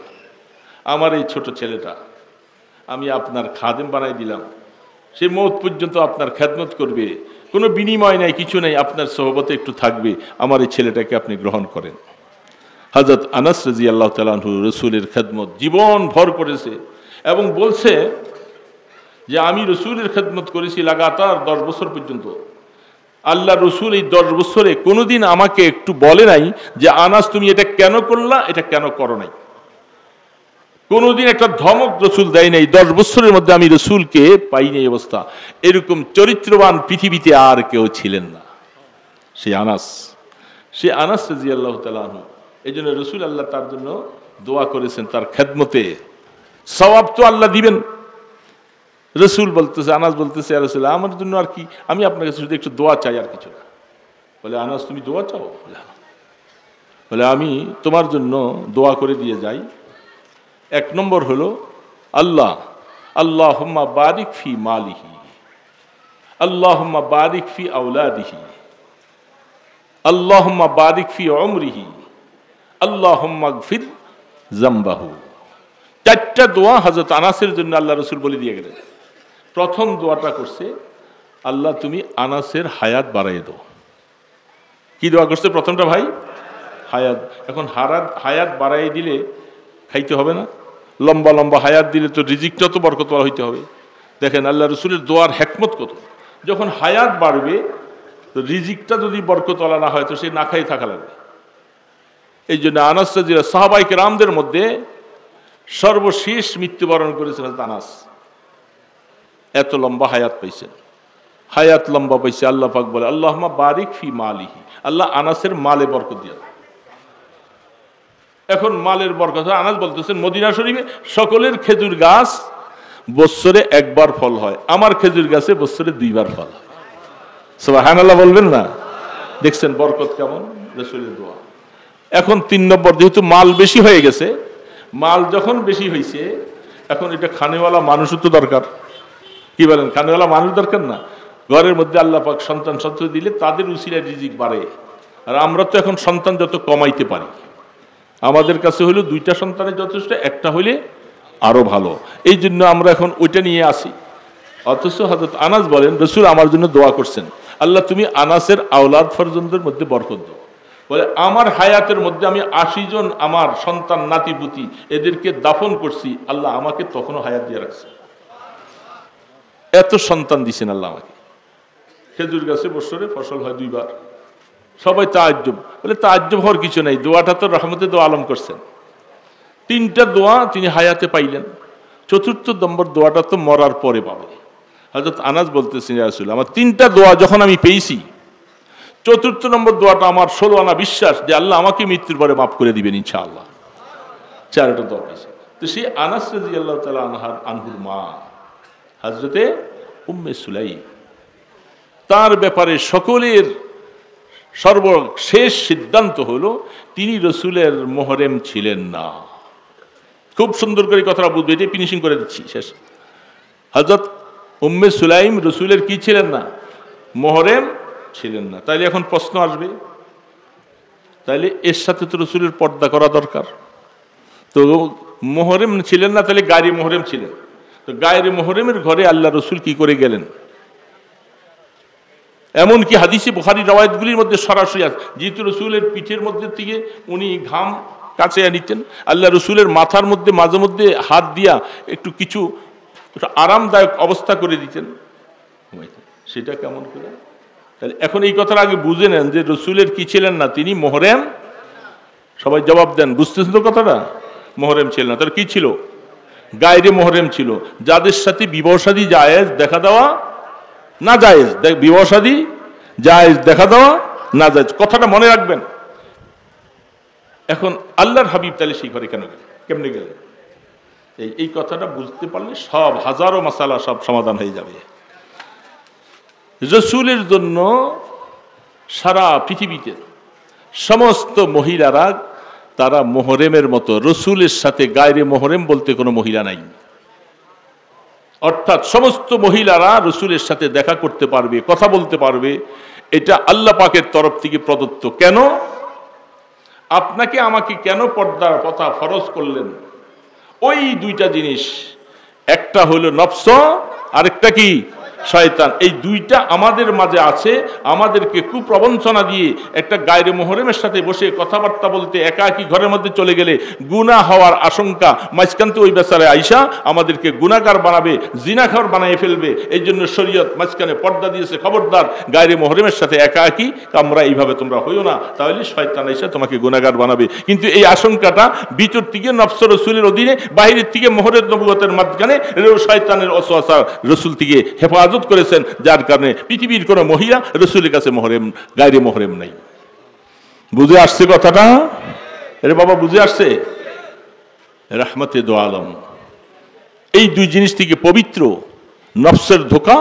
আমার এই ছোট ছেলেটা আমি আপনার খাদেম বানাই দিলাম, সে মওত পর্যন্ত আপনার খেদমত করবে, কোনো বিনিময় নাই, কিছু নাই, আপনার সোহবতে একটু থাকবে, আমার এই ছেলেটাকে আপনি গ্রহণ করেন। হযরত আনাস রাদিয়াল্লাহু তাআলা আনহু রসুলের খেদমত জীবন ভর করেছে এবং বলছে যে আমি রসুলের খেদমত করেছি লাগাতার 10 বছর পর্যন্ত। আল্লাহ রসুল এই 10 বছরে কোনোদিন আমাকে একটু বলে নাই যে আনাস তুমি এটা কেন করলা, এটা কেন করো নাই। কোনোদিন একটা ধমক রসুল দেয় নাই। 10 বছরের মধ্যে আমি রসুলকে পাই নাই অবস্থা। এরকম চরিত্রবান পৃথিবীতে আর কেউ ছিলেন না, সে আনাস রাদিয়াল্লাহু তাআলা আনহু। এই জন্য রসুল আল্লাহ তার জন্য দোয়া করেছেন, তার খেদমতে সওয়াব তো আল্লাহ দিবেন। রসুল বলতেছে, আনাস বলতেছে, ইয়া রাসূলুল্লাহ, আমার জন্য আর কি, আমি আপনার কাছে শুধু একটু দোয়া চাই, আর কিছু না। বলে, আনাস তুমি দোয়া চাও? বলে, আমি তোমার জন্য দোয়া করে দিয়ে যাই। 1 নম্বর হলো, আল্লাহুম্মা বারিক ফি মালিহি, আল্লাহুম্মা বারিক ফি আওলাদিহি, আল্লাহুম্মা বারিক ফি উমরিহি, আল্লাহুম্মা গফির যামবাহু। 4টা দোয়া হযরত আনাসের জন্য আল্লাহ রসুল বলে দিয়ে গেলেন। প্রথম দোয়াটা করছে, আল্লাহ তুমি আনাসের হায়াত বাড়াইয়ে দাও। কি দোয়া করছে প্রথমটা ভাই? হায়াত। এখন হায়াত বাড়াই দিলে খাইতে হবে না? লম্বা লম্বা হায়াত দিলে তো রিজিকটা তো বরকতওয়ালা হইতে হবে। দেখেন আল্লাহ রসুলের দোয়ার হেকমত কত। যখন হায়াত বাড়বে, তো রিজিকটা যদি বরকতওয়ালা না হয় তো সে না খাই থাকা লাগবে। এই জন্য আনাস রাদিয়াল্লাহু সাহাবায়ে কেরামদের মধ্যে সর্বশেষ মৃত্যুবরণ করেছেন আনাস। এত লম্বা হায়াত পাইছেন, হায়াত লম্বা পাইছে। আল্লাহ পাক বলে, আল্লাহুম্মা বারিক ফি মালিহি, আল্লাহ আনাসের মালে বরকত দিয়া। এখন মালের বরকত, আনাস বলতেছেন মদিনা শরীফে সকলের খেজুর গাছ বছরে 1 বার ফল হয়, আমার খেজুর গাছে বছরে 2 বার ফল হয়। সুবহানাল্লাহ বলবেন না? দেখছেন বরকত কেমন, রাসূলের দোয়া। এখন 3 নম্বর, যেহেতু মাল বেশি হয়ে গেছে, মাল যখন বেশি হয়েছে, এখন এটা খানেওয়ালা মানুষও তো দরকার। কি বলেন? খানেওয়ালা মানুষ দরকার না? ঘরের মধ্যে আল্লাহ পাক সন্তান সন্ততি দিলে তাদের উসিলায় রিজিক বাড়ে। আর আমরা তো এখন সন্তান যত কমাইতে পারি, আমাদের কাছে হলো 2টা সন্তানের যথেষ্ট, একটা হইলে আরো ভালো। এই জন্য আমরা এখন ওইটা নিয়ে আসি। অথচ হযরত আনাস বলেন, রসুল আমার জন্য দোয়া করছেন, আল্লাহ তুমি আনাসের আওলাদ ফরজনদের মধ্যে বরকত দাও। বলে, আমার হায়াতের মধ্যে আমি 80 জন আমার সন্তান নাতিপুতি এদেরকে দাফন করছি, আল্লাহ আমাকে তখনও হায়াত দিয়ে রাখছে। এত সন্তান দিছেন আল্লাহ আমাকে। খেজুর গাছে বছরে ফসল হয় 2 বার। সবাই তাআজ্জুব। বলে, তাআজ্জুব হওয়ার কিছু নাই, দোয়াটা তো রহমতে দোয়া আলম করছেন। 3টা দোয়া তিনি হায়াতে পাইলেন। 4র্থ নম্বর দোয়াটা তো মরার পরে পাবে। হযরত আনাস বলতেছেন, ইয়া রাসূলুল্লাহ, আমার 3টা দোয়া যখন আমি পেয়েছি, 4র্থ নম্বর দোয়াটা আমার 16 আনা বিশ্বাস যে আল্লাহ আমাকে মৃত্যুর পরে মাফ করে দিবেন ইনশাআল্লাহ। 4টা দোয়া পেয়েছি। তো সেই আনাস রাদিয়াল্লাহু তাআলা আনহুর মা হযরতে উম্মে সুলাইম, তার ব্যাপারে সকলের সর্বশেষ সিদ্ধান্ত হলো তিনি রসুলের মুহরম ছিলেন না। খুব সুন্দর করে কথাটা বুঝবে, এটাই ফিনিশিং করে দিচ্ছি, শেষ। হযরত উম্মে সুলাইম রসুলের কি ছিলেন না? মুহরম ছিলেন না। তাইলে এখন প্রশ্ন আসবে, তাইলে এর সাথে তো রসুলের পর্দা করা দরকার। তো মোহরেম ছিলেন না, তাহলে গায়রে মোহরেম ছিলেন। তো গায়রে মোহরেমের ঘরে আল্লাহ রসুল কি করে গেলেন? এমনকি হাদিসে বুখারী রওয়ায়াতগুলির মধ্যে সরাসরি আছে, যেহেতু রসুলের পিঠের মধ্যে থেকে উনি ঘাম কাছে নিতেন, আল্লাহ রসুলের মাথার মধ্যে মাঝে মধ্যে হাত দিয়া একটু কিছু আরামদায়ক অবস্থা করে দিতেন। সেটা কেমন করে? তাহলে এখন এই কথাটা আগে বুঝে নেন যে রসুলের কি ছিলেন না, তিনি মোহরেম। সবাই জবাব দেন, বুঝতেছেন তো কথাটা? মোহরেম ছিলেন না, তাহলে কি ছিল? গায়রে মোহরেম ছিল, যাদের সাথে বিবাহ শাদী জায়েজ, দেখা দেওয়া না জায়েজ। বিবাহ শাদী জায়েজ, দেখা দেওয়া না জায়েজ, কথাটা মনে রাখবেন। এখন আল্লাহর হাবিব তাহলে সেই ঘরে কেন গেলেন, কেমনে গেলেন? এই কথাটা বুঝতে পারলে সব হাজারো মাসালা সব সমাধান হয়ে যাবে। রসুলের জন্য সারা পৃথিবীতে সমস্ত মহিলারা তারা মোহরেমের মতো, রসুলের সাথে গায়রে মোহরেম বলতে কোনো মহিলা নাই। অর্থাৎ সমস্ত মহিলারা রসুলের সাথে দেখা করতে পারবে, কথা বলতে পারবে। এটা আল্লাহ পাকের তরফ থেকে প্রদত্ত। কেন? আপনাকে আমাকে কেন পর্দার কথা ফরজ করলেন? ওই দুইটা জিনিস, একটা হলো নফস, আরেকটা কি? শয়তান। এই দুইটা আমাদের মাঝে আছে, আমাদেরকে কুপ্রবঞ্চনা দিয়ে একটা গায়রে মোহরেমের সাথে বসে কথাবার্তা বলতে, একাকী ঘরের মধ্যে চলে গেলে গুনাহ হওয়ার আশঙ্কা। মাঝখানতে ওই বেচারে আইসা আমাদেরকে গুনাহগার বানাবে, জিনাখর বানিয়ে ফেলবে। এই জন্য শরীয়ত মাঝখানে পর্দা দিয়েছে, খবরদার গায়রে মোহরেমের সাথে একাকী আমরা এইভাবে তোমরা হইও না, তাহলে শয়তান আইসা তোমাকে গুনাহগার বানাবে। কিন্তু এই আশঙ্কাটা ভিতর থেকে নফস রসুলের অধীনে, বাহিরের থেকে মোহরের নবুয়তের মাঝখানে শয়তানের অসওয়াসা রসুল থেকে হেফাজত করেছেন, যার কারণে পৃথিবীর কোন মহিলা রসুলের কাছে মোহরেম, গায়রে মোহরেম নাই। বুঝে আসছে কথাটা? আরে বাবা, বুঝে আসছে? রাহমাতে দো আলম এই দুই জিনিস থেকে পবিত্র, নফসের ধোঁকা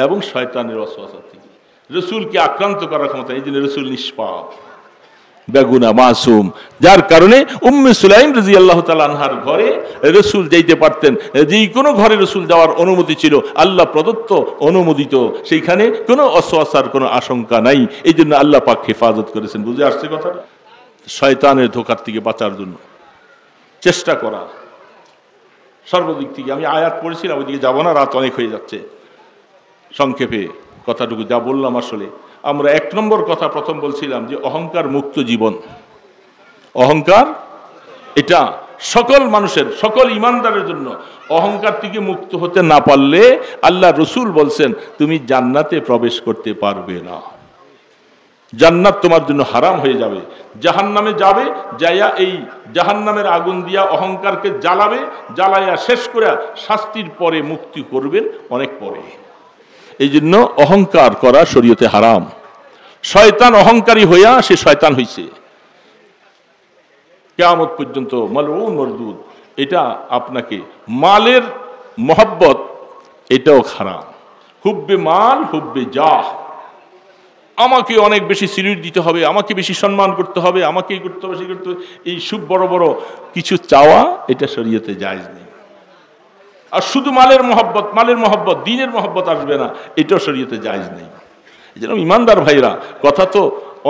এবং শয়তানের ওয়াসওয়াসা থেকে রসুলকে আক্রান্ত করার ক্ষমতা। এই জন্য রসুল নিষ্পাপ, বেগুনা, মাসুম, যার কারণে উম্মে সুলাইম রাদিয়াল্লাহু তাআলা আনহার ঘরে রসুল যাইতে পারতেন। যে কোনো ঘরে রসুল যাওয়ার অনুমতি ছিল, আল্লাহ প্রদত্ত, অনুমোদিত। সেইখানে কোনো অসওয়াসার কোনো আশঙ্কা নাই। এই জন্য আল্লাহ পাক হেফাজত করেছেন। বুঝে আসছে কথাটা? শয়তানের ধোঁকার থেকে বাঁচার জন্য চেষ্টা করা সর্বদিক থেকে। আমি আয়াত পড়েছিলাম, ওইদিকে যাবো না, রাত অনেক হয়ে যাচ্ছে। সংক্ষেপে কথাটুকু যা বললাম, আসলে আমরা এক নম্বর কথা প্রথম বলছিলাম যে অহংকার মুক্ত জীবন। অহংকার এটা সকল মানুষের, সকল ইমানদারের জন্য। অহংকার থেকে মুক্ত হতে না পারলে আল্লাহ রসুল বলছেন তুমি জান্নাতে প্রবেশ করতে পারবে না, জান্নাত তোমার জন্য হারাম হয়ে যাবে। জাহান্নামে যাবে, যাইয়া এই জাহান্নামের আগুন দিয়া অহংকারকে জ্বালাবে, জ্বালাইয়া শেষ করে শাস্তির পরে মুক্তি করবেন অনেক পরে। এই জন্য অহংকার করা শরীয়তে হারাম। শয়তান অহংকারী হইয়া সে শয়তান হইছে, কিয়ামত পর্যন্ত মালউন মরদুদ। এটা আপনাকে মালের মহব্বত, এটাও হারাম। হুব্বে মাল, হুব্বে জাহ, আমাকে অনেক বেশি সিলিট দিতে হবে, আমাকে বেশি সম্মান করতে হবে, আমাকেই করতে হবে, সেই করতে হবে, এই সব বড় বড় কিছু চাওয়া, এটা শরীয়তে জায়েজ নেই। আর শুধু মালের মহব্বত, মালের মহব্বত, দিনের মহব্বত আসবে না, এটাও শরীয়তে জায়েজ নেই। এই জন্য ইমানদার ভাইরা, কথা তো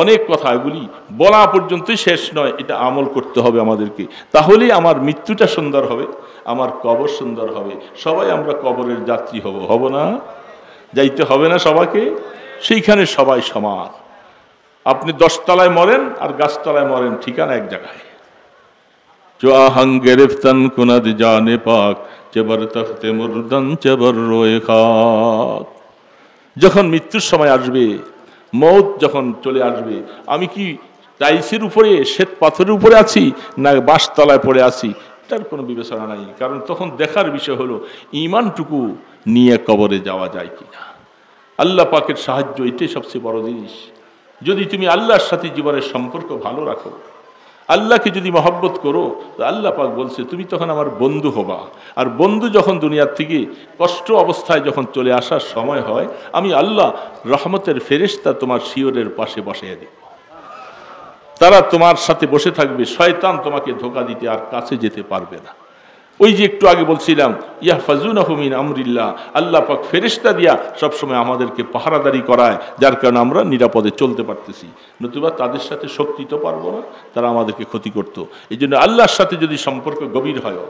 অনেক কথা, এগুলি বলা পর্যন্তই শেষ নয়। এটা আমল করতে হবে আমাদেরকে, তাহলেই আমার মৃত্যুটা সুন্দর হবে, আমার কবর সুন্দর হবে। সবাই আমরা কবরের যাত্রী হব, হব না? যাইতে হবে না সবাইকে? সেইখানে সবাই সমান। আপনি 10 তলায় মরেন আর গাছতলায় মরেন, ঠিকানা এক জায়গায়। जो आहंग गिरफ्तन कुनद जाने पाक चबर तख्ते मुर्दन चबर रोए खाक। যখন মৃত্যুর সময় আসবে, মৌত যখন চলে আসবে, আমি কি টাইলসের উপরে, শ্বেত পাথরের উপরে আছি না বাঁশতলায় পড়ে আছি, তার কোনো বিবেচনা নাই। কারণ তখন দেখার বিষয় হলো ঈমানটুকু নিয়ে কবরে যাওয়া যায় কিনা। আল্লাহ পাকের সাহায্য, এটাই সবচেয়ে বড় জিনিস। যদি তুমি আল্লাহর সাথে জীবনের সম্পর্ক ভালো রাখো, আল্লাহকে যদি মহব্বত করো, তো আল্লাহ পাক বলছে তুমি তখন আমার বন্ধু হবা। আর বন্ধু যখন দুনিয়ার থেকে কষ্ট অবস্থায় যখন চলে আসার সময় হয়, আমি আল্লাহ রহমতের ফেরেশতা তোমার শিয়রের পাশে বসিয়ে দেব। তারা তোমার সাথে বসে থাকবে, শয়তান তোমাকে ধোঁকা দিতে আর কাছে যেতে পারবে না। ওই যে একটু আগে বলছিলাম ইয়াহফাজুনাহু মিন আমরিল্লাহ, আল্লাহ পাক ফেরেশতা দিয়া সবসময় আমাদেরকে পাহারাদারি করায়, যার কারণে আমরা নিরাপদে চলতে পারতেছি। নতুবা তাদের সাথে শক্তি তো পারবো না, তারা আমাদেরকে ক্ষতি করতো। এই জন্য আল্লাহর সাথে যদি সম্পর্ক গভীর হয়,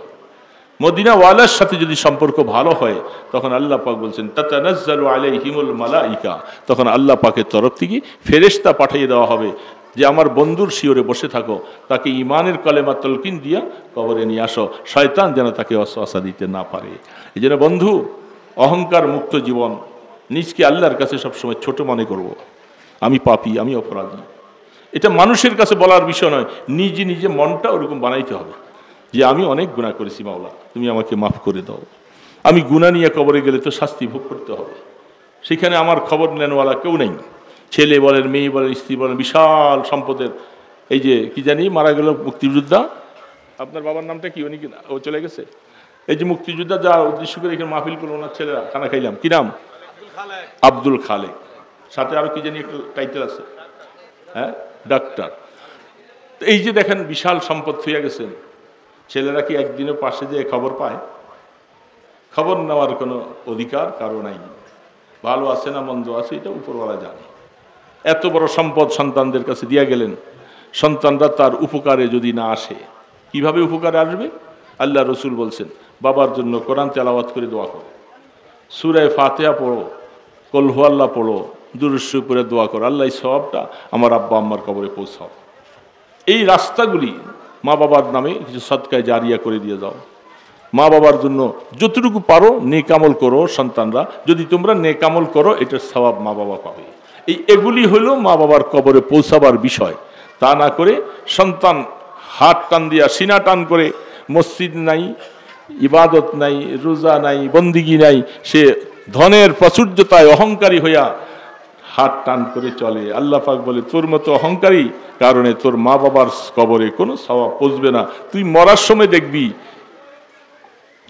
মদিনা ওয়ালার সাথে যদি সম্পর্ক ভালো হয়, তখন আল্লাহ পাক বলছেন তাতানাজ্জালু আলাইহিমুল মালাইকা, তখন আল্লাহ পাকের তরফ থেকে ফেরেশতা পাঠিয়ে দেওয়া হবে যে আমার বন্ধুর শিওরে বসে থাকো, তাকে ইমানের কলেমা তলকিন দিয়া কবরে নিয়ে আসো, শয়তান যেন তাকে ওয়াসওয়াসা দিতে না পারে। এই জন্য বন্ধু, অহংকার মুক্ত জীবন, নিজকে আল্লাহর কাছে সবসময় ছোট মনে করব, আমি পাপী, আমি অপরাধী, এটা মানুষের কাছে বলার বিষয় নয়, নিজে নিজে মনটা ওরকম বানাইতে হবে যে আমি অনেক গুনাহ করেছি, মাওলা তুমি আমাকে মাফ করে দাও। আমি গুনাহ নিয়ে কবরে গেলে তো শাস্তি ভোগ করতে হবে, সেখানে আমার খবর নেনওয়ালা কেউ নেই। ছেলে বলেন, মেয়ে বলেন, স্ত্রী বলেন, বিশাল সম্পদের, এই যে কি জানি মারা গেল মুক্তিযোদ্ধা, আপনার বাবার নামটা কি, উনি কি ও চলে গেছে, এই যে মুক্তিযোদ্ধা যা উদ্দেশ্য করে এখানে মাহফিল করলো, ওনার ছেলেরা খানা খাইলাম, কি নাম, আব্দুল খালেক, সাথে আরো কি জানি একটা টাইটেল আছে, হ্যাঁ ডাক্তার। এই যে দেখেন বিশাল সম্পদ হইয়া গেছেন, ছেলেরা কি একদিনও পাশে যেয়ে খবর পায়? খবর নেওয়ার কোনো অধিকার কারো নাই। ভালো আছে না মন্দ আছে এটা উপরওয়ালা জানে। এত বড় সম্পদ সন্তানদের কাছে দিয়া গেলেন, সন্তানরা তার উপকারে যদি না আসে, কিভাবে উপকারে আসবে? আল্লাহ রসুল বলছেন বাবার জন্য কোরআন তেলাওয়াত করে দোয়া করো, সূরা ফাতিহা পড়ো, কুল হুয়াল্লাহ পড়ো, দুরূদ শরীফ পড়ে দোয়া করো, আল্লাহ এই সওয়াবটা আমার আব্বা আম্মার কবরে পৌঁছাও। এই রাস্তাগুলি মা বাবার নামে কিছু সদকায় জারিয়া করে দিয়ে যাও। মা বাবার জন্য যতটুকু পারো নেক আমল করো। সন্তানরা যদি তোমরা নেক আমল করো, এটার সওয়াব মা বাবা পাবে। এগুলি হলো মা বাবার কবরে পৌঁছাবার বিষয়। তা না করে সন্তান হাত টান দিয়া সিনা টান করে, মসজিদ নাই, ইবাদত নাই, রোজা নাই, বন্দিগি নাই, সে ধনের প্রাচুর্যতায় অহংকারী হইয়া হাত টান করে চলে। আল্লাহ পাক বলে তোর মতো অহংকারী কারণে তোর মা বাবার কবরে কোনো সওয়াব পৌঁছবে না। তুই মরার সময় দেখবি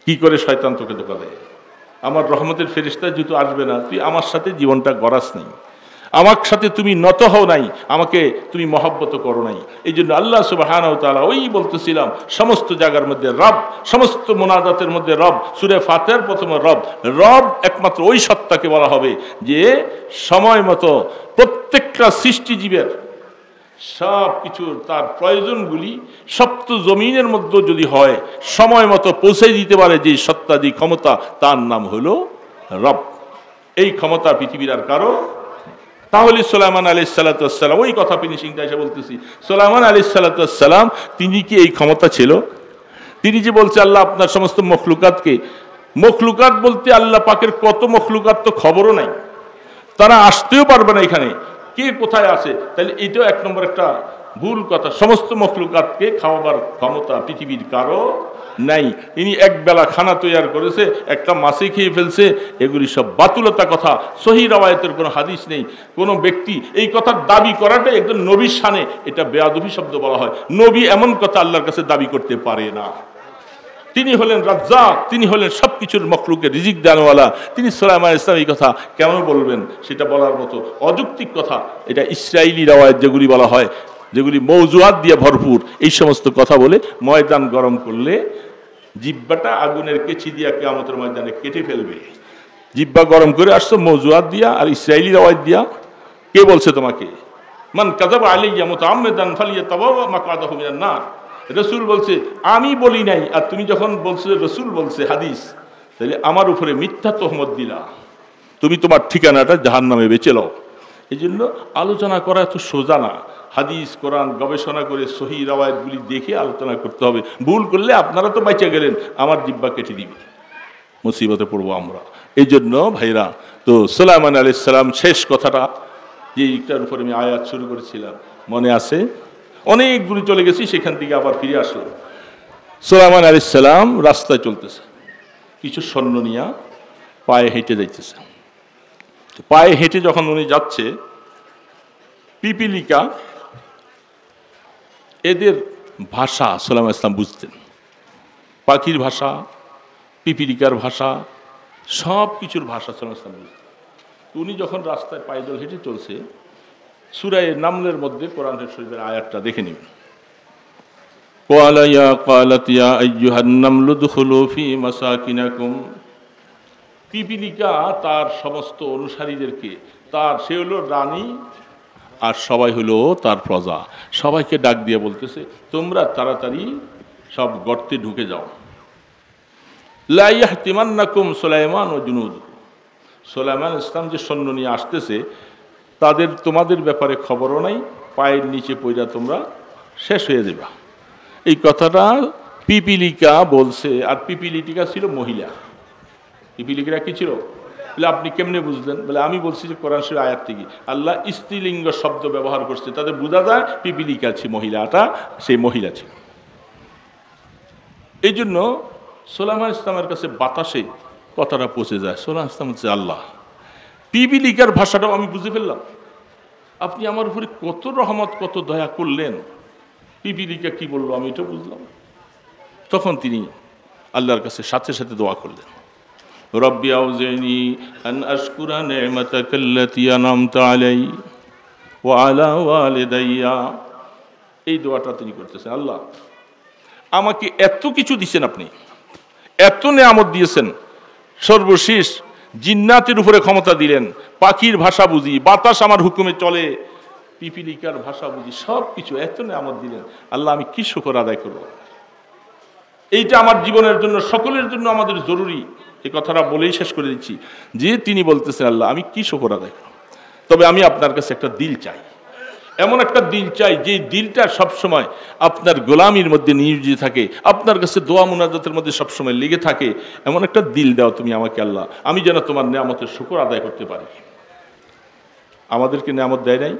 কি করে শয়তান তোকে ধোঁকা দেয়। আমার রহমতের ফেরেশতা যেহেতু আসবে না, তুই আমার সাথে জীবনটা গড়াস নাই, আমার সাথে তুমি নত হও নাই, আমাকে তুমি মহব্বত করো নাই। এই জন্য আল্লাহ সুবহানাহু ওয়া তাআলা ওই বলতেছিলাম সমস্ত জায়গার মধ্যে রব, সমস্ত মোনাজাতের মধ্যে রব, সূরা ফাতিহার প্রথমে রব। রব একমাত্র ওই সত্তাকে বলা হবে যে সময় মতো প্রত্যেকটা সৃষ্টিজীবের সব কিছুর তার প্রয়োজনগুলি সপ্ত জমিনের মধ্যে যদি হয় সময় মতো পৌঁছে দিতে পারে যে সত্তা, যে ক্ষমতা, তার নাম হলো রব। এই ক্ষমতা পৃথিবীর আর কারো। তাহলে সুলাইমান আলাইহিস সালাতু ওয়াস সালাম, ওই কথা ফিনিশিংটা এসে বলতেছি, সুলাইমান আলাইহিস সালাতু ওয়াস সালাম তিনি কি এই ক্ষমতা ছিল? তিনি যে বলছে আল্লাহ আপনার সমস্ত মখলুকাতকে, মখলুকাত বলতে আল্লাহ পাকের কত মখলুকাত তো খবরও নাই, তারা আসতেও পারবে না এখানে, কে কোথায় আছে। তাহলে এটাও এক নম্বর একটা ভুল কথা। সমস্ত মখলুকাতকে খাওয়াবার ক্ষমতা পৃথিবীর কারো নাই। ইনি একবেলা খানা তৈরি করেছে, একটা মাছে খেয়ে ফেলছে, এগুলি সব বাতুলতা কথা। সহিহ রাওয়ায়াতের কোনো হাদিস নেই। কোনো ব্যক্তি এই কথার দাবি করাটাই একজন নবীর শানে, এটা বেয়াদবি শব্দ বলা হয়। নবী এমন কথা আল্লাহর কাছে দাবি করতে পারে না। তিনি হলেন রাজ্জাক, তিনি হলেন সবকিছুর মখলুকের রিজিক দানওয়ালা। তিনি সুলাইমান আলাইহিস সালাম এই কথা কেন বলবেন? সেটা বলার মতো অযৌক্তিক কথা। এটা ইসরাইলি রাওয়ায়াত যেগুলি বলা হয়, যেগুলি মৌজুয়াত দিয়ে ভরপুর, এই সমস্ত কথা বলে ময়দান গরম করলে জিব্বাটা আগুনের কেচি দিয়া কিয়ামতের ময়দানে কেটে ফেলবে। জিব্বা গরম করে আসছো মৌজুয়াত দিয়া আর ইসরাইলি রাওয়ায়াত দিয়া। কে বলছে তোমাকে? মান কাযাবা আলাইয়া মুতাআম্মিদান ফালিয়াতাবাওয়া মাকআদাহু মিনান নার। রসুল বলছে, আমি বলি নাই। আর তুমি যখন বলছো রসুল বলছে হাদিস, তাহলে আমার উপরে মিথ্যা তহমত দিলা, তুমি তোমার ঠিকানাটা জাহান্নামে বেচে লও। এই জন্য আলোচনা করা এত সোজা না। হাদিস কোরআন গবেষণা করে সহিহ রাওয়ায়াতগুলি দেখে আলোচনা করতে হবে। ভুল করলে আপনারা তো বাইচা গেলেন, আমার জিব্বা কেটে দিবে, মুসিবতে পড়বো আমরা। এই জন্য ভাইরা, তো সুলাইমান আলাইহিস সালাম শেষ কথাটা যে একটার উপরে আমি আয়াত শুরু করেছিলাম মনে আছে? অনেক দূরে চলে গেছি, সেখান থেকে আবার ফিরে আসলাম। সুলাইমান আলাইহিস সালাম রাস্তায় চলতেছে, কিছু সৈন্য নিয়া পায়ে হেঁটে যাইতেছে। পায়ে হেঁটে যখন উনি যাচ্ছে, পিপিলিকা, এদের ভাষা সুলাইমান আলাইহিস সালাম বুঝতেন। পাখির ভাষা, পিপিলিকার ভাষা, সব কিছুর ভাষা সুলাইমান আলাইহিস সালাম বুঝতেন। উনি যখন রাস্তায় পায়দল হেঁটে চলছে, সূরা নামলের মধ্যে কোরআন শরীফের আয়াতটা দেখে নিন। قال يا قالت يا أيها النمل ادخلوا في مساكنكم। পিপিলিকা তার সমস্ত অনুসারীদেরকে, সে হলো রানী আর সবাই হলো তার প্রজা, সবাইকে ডাক দিয়ে বলতেছে তোমরা তাড়াতাড়ি সব গর্তে ঢুকে যাও। লা ইয়াহতিমান্নাকুম সুলাইমান ওয়া জুনুদ। সুলাইমান ইসলাম যে সৈন্য নিয়ে আসতেছে তোমাদের ব্যাপারে খবরও নাই, পায়ের নিচে পইরা তোমরা শেষ হয়ে যাবা। এই কথাটা পিপিলিকা বলছে, আর পিপিলিকা ছিল মহিলা। পিপিলিকা কি ছিল বলে আপনি কেমনে বুঝলেন? বলে আমি বলছি যে কোরআন শরীফ আয়াত থেকে আল্লাহ স্ত্রীলিঙ্গ শব্দ ব্যবহার করছে, তাদের বোঝা যায় পিপিলিকা ছিল, মহিলাটা সেই মহিলা ছিল। এই জন্য সুলাইমান ইসলামের কাছে বাতাসে কথাটা পৌঁছে যায়। সুলাইমান ইসলাম হচ্ছে আল্লাহ, পিপিলিকার ভাষাটাও আমি বুঝে ফেললাম, আপনি আমার উপরে কত রহমত কত দয়া করলেন। পিপিলিকা কি বললো আমি এটা বুঝলাম। তখন তিনি আল্লাহর কাছে সাথে সাথে দোয়া করলেন, রব্বি আউজিনি আন আশকুরা নি'মাতাকাল্লাতী আন'আমতা আলাইহি ওয়া আলা ওয়ালিদাইয়া। এই দোয়াটা তিনি করতেছেন, আল্লাহ আমাকে এত কিছু দিয়েছেন, আপনি এত নেয়ামত দিয়েছেন, সর্বশেষ জিন্নাতের উপরে ক্ষমতা দিলেন, পাখির ভাষা বুঝি, বাতাস আমার হুকুমে চলে, পিপিলিকার ভাষা বুঝি, সব কিছু এত নেয়ামত দিলেন, আল্লাহ আমি কি শুকর আদায় করব? এইটা আমার জীবনের জন্য সকলের জন্য আমাদের জরুরি। এই কথাটা বলেই শেষ করে দিচ্ছি যে তিনি বলতেছেন আল্লাহ আমি কি শুকর আদায় করব, তবে আমি আপনার কাছে একটা দিল চাই, এমন একটা দিল চাই যে দিলটা সবসময় আপনার গোলামির মধ্যে নিয়োজিত থাকে, আপনার কাছে দোয়া মুনাজাতের মধ্যে সবসময় লেগে থাকে। এমন একটা দিল দাও তুমি আমাকে আল্লাহ, আমি যেন তোমার নেয়ামতের শুকর আদায় করতে পারি। আমাদেরকে নেয়ামত দেয় নাই?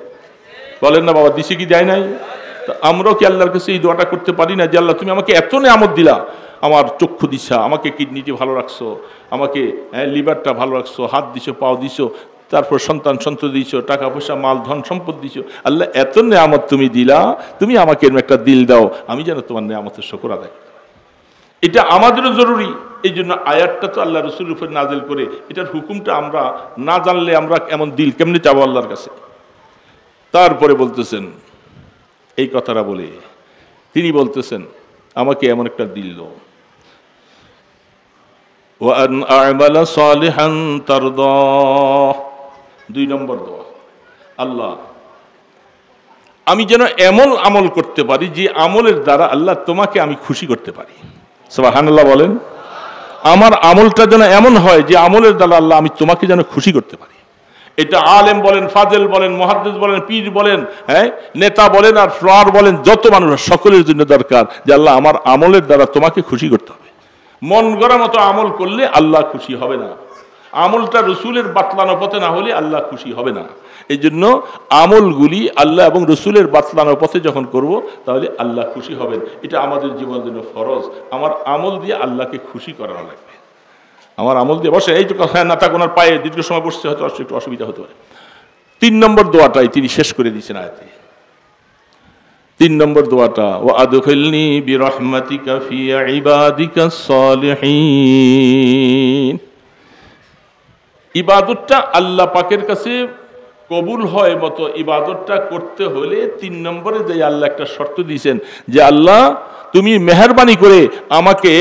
বলেন না বাবা, দিছে কি দেয় নাই? আমরাও কি আল্লাহর কাছে এই দোয়াটা করতে পারি না যে আল্লাহ তুমি আমাকে এত নেয়ামত দিলা, আমার চক্ষু দিছা, আমাকে কিডনিটি ভালো রাখছো, আমাকে লিভারটা ভালো রাখছো, হাত দিছো, পাও দিছো, তারপর সন্তান সন্ততি দিছো, টাকা পয়সা মাল ধন সম্পদ দিছো, আল্লাহ এত নেয়ামত তুমি দিলা, তুমি আমাকে এরকম একটা দিল দাও, আমি যেন তোমার নেয়ামতের শুকর আদায়। এটা আমাদেরও জরুরি। এই জন্য আয়াতটা তো আল্লাহ রসুলের উপর নাজিল করে, এটার হুকুমটা আমরা না জানলে আমরা এমন দিল কেমনে চাবো আল্লাহর কাছে? তারপরে বলতেছেন এই কথাটা বলে তিনি বলতেছেন আমাকে এমন একটা দিল দাও, ওয়ান আ'মালা সালিহান তারদা। 2 নম্বর দোয়া, আল্লাহ আমি যেন এমন আমল করতে পারি যে আমলের দ্বারা আল্লাহ তোমাকে আমি খুশি করতে পারি। সুবহানাল্লাহ বলেন। আমার আমলটা যেন এমন হয় যে আমলের দ্বারা আল্লাহ আমি তোমাকে যেন খুশি করতে পারি। এটা আলেম বলেন, ফাজেল বলেন, মুহাদ্দিস বলেন, পীর বলেন, নেতা বলেন আর ফ্রড বলেন, যত মানুষ সকলের জন্য দরকার যে আল্লাহ আমার আমলের দ্বারা তোমাকে খুশি করতে হবে। মন গড়া মতো আমল করলে আল্লাহ খুশি হবে না, আমলটা রসুলের বাতলানো পথে না হলে আল্লাহ খুশি হবে না। এই জন্য আমলগুলি আল্লাহ এবং রসুলের বাতলানো পথে যখন করব তাহলে আল্লাহ খুশি হবেন। এটা আমাদের জীবনের জন্য ফরজ। আমার আমল দিয়ে আল্লাহকে খুশি করানো লাগবে। আমার আমল দিয়ে বসে এই তো কথা না থাক, ওনার পায়ে দীর্ঘ সময় বসতে হয়তো একটু অসুবিধা হতে পারে। 3 নম্বর দোয়াটাই তিনি শেষ করে দিয়েছেন আয়াতে। 3 নম্বর দোয়াটা, ওয়া আদখিলনি বিরহমাতিকা ফি ইবাদিকাস সালিহিন। ইবাদতটা আল্লাহ পাকের কাছে কবুল হয় মতো ইবাদতটা করতে হলে 3 নম্বরে যে আল্লাহ একটা শর্ত দিয়েছেন যে আল্লাহ তুমি মেহেরবানি করে আমাকে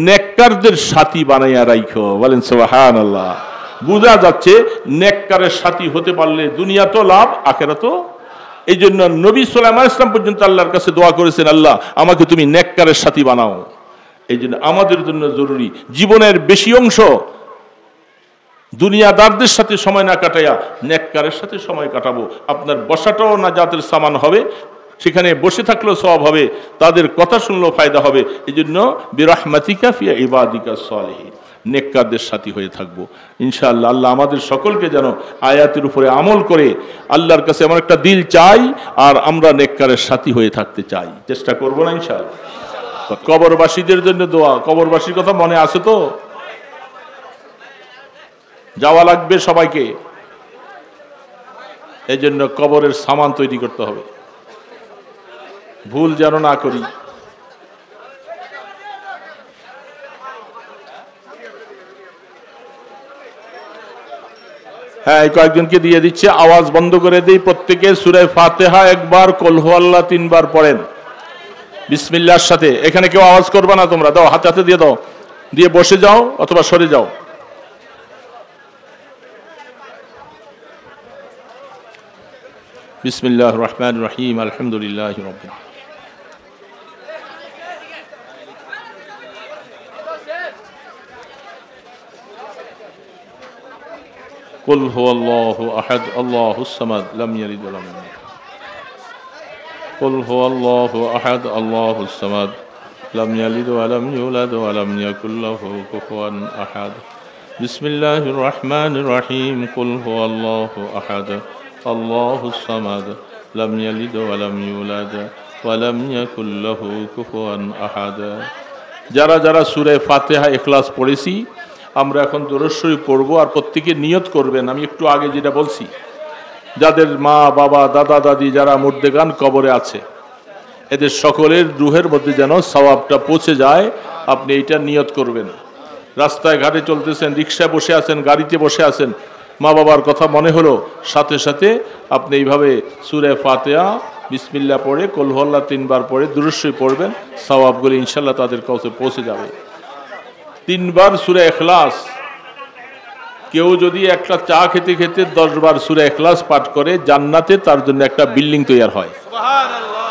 নেককারদের সাথী বানাইয়া রাখো। বলেন সুবহানাল্লাহ। বোঝা যাচ্ছে নেককারের সাথী হতে পারলে দুনিয়া তো লাভ, আখিরাতও। এই জন্য নবী সুলাইমান ইসলাম পর্যন্ত আল্লাহর কাছে দোয়া করেছেন আল্লাহ আমাকে তুমি নেককারের সাথী বানাও। এই জন্য আমাদের জন্য জরুরি জীবনের বেশি অংশ দুনিয়াদারদের সাথে সময় না কাটাইয়া নেককারের সাথে সময় কাটাবো। আপনার বসাটাও নাজাতের সামান হবে, সেখানে বসে থাকলেও সওয়াব হবে, তাদের কথা শুনলেও ফায়দা হবে। এই জন্য বিরহমাতিকা ফি ইবাদিকাস সালিহিন, নেককারদের সাথী হয়ে থাকবো ইনশাআল্লাহ। আল্লাহ আমাদের সকলকে যেন আয়াতের উপরে আমল করে আল্লাহর কাছে এমন একটা দিল চাই আর আমরা নেককারের সাথী হয়ে থাকতে চাই, চেষ্টা করবো না ইনশাআল্লাহ। কবরবাসীদের জন্য দোয়া, কবরবাসীর কথা মনে আছে তো? যাওয়া লাগবে সবাইকে, এই জন্য কবরের সামান তৈরি করতে হবে, ভুল যেন না করি। হ্যাঁ, কয়েকজনকে দিয়ে দিচ্ছে, আওয়াজ বন্ধ করে দিই। প্রত্যেকে সূরা ফাতিহা একবার, কুল হুয়াল্লাহ 3 বার পড়েন। বিসমিল্লাহর সাথে। এখানে কেউ আওয়াজ করবে না, তোমরা দাও, হাতে হাতে দিয়ে দাও, দিয়ে বসে যাও অথবা সরে যাও। বিসমিল্লাহির রহমানির রহিম, আলহামদুলিল্লাহি রাব্বিল আলামিন। কুল হুয়াল্লাহু আহাদ আল্লাহুস সামাদ লাম ইয়ালিদ ওয়া লাম ইউলাদ। কুল হুয়াল্লাহু আহাদ আল্লাহুস সামাদ লাম ইয়ালিদ ওয়া লাম ইউলাদ ওয়া লাম ইয়াকুল লাহু কুফুয়ান আহাদ। বিসমিল্লাহির রহমানির রহিম। কুল হুয়াল্লাহু আহাদ আল্লাহুস সামাদ লাম ইয়ালিদ ওয়া লাম ইউলাদ ওয়া লাম ইয়াকুল লাহু কুফুয়ান আহাদ। যারা যারা সূরা ফাতিহা ইখলাস পড়েছি, আমরা এখন দুরূদ শরীফ পড়বো, আর প্রত্যেকে নিয়ত করবেন। আমি একটু আগে যেটা বলছি, যাদের মা বাবা দাদা দাদি যারা মুর্দেগান কবরে আছে, এদের সকলের রুহের মধ্যে যেন সওয়াবটা পৌঁছে যায়, আপনি এইটা নিয়ত করবেন। রাস্তায় ঘাটে চলতেছেন, রিক্সায় বসে আছেন, গাড়িতে বসে আছেন, মা বাবার কথা মনে হলো, সাথে সাথে আপনি এইভাবে সূরা ফাতিহা বিসমিল্লাহ পড়ে কুল হুয়াল্লাহ 3 বার পড়ে দুরূদ শরীফ পড়বেন, সওয়াবগুলো ইনশাআল্লাহ তাদের কাছে পৌঁছে যাবে। 3 বার সূরা ইখলাস। কেউ যদি একটা চা খেতে খেতে 10 বার সূরা ইখলাস পাঠ করে, জান্নাতে তার জন্য একটা বিল্ডিং তৈরি হয়। সুবহানাল্লাহ।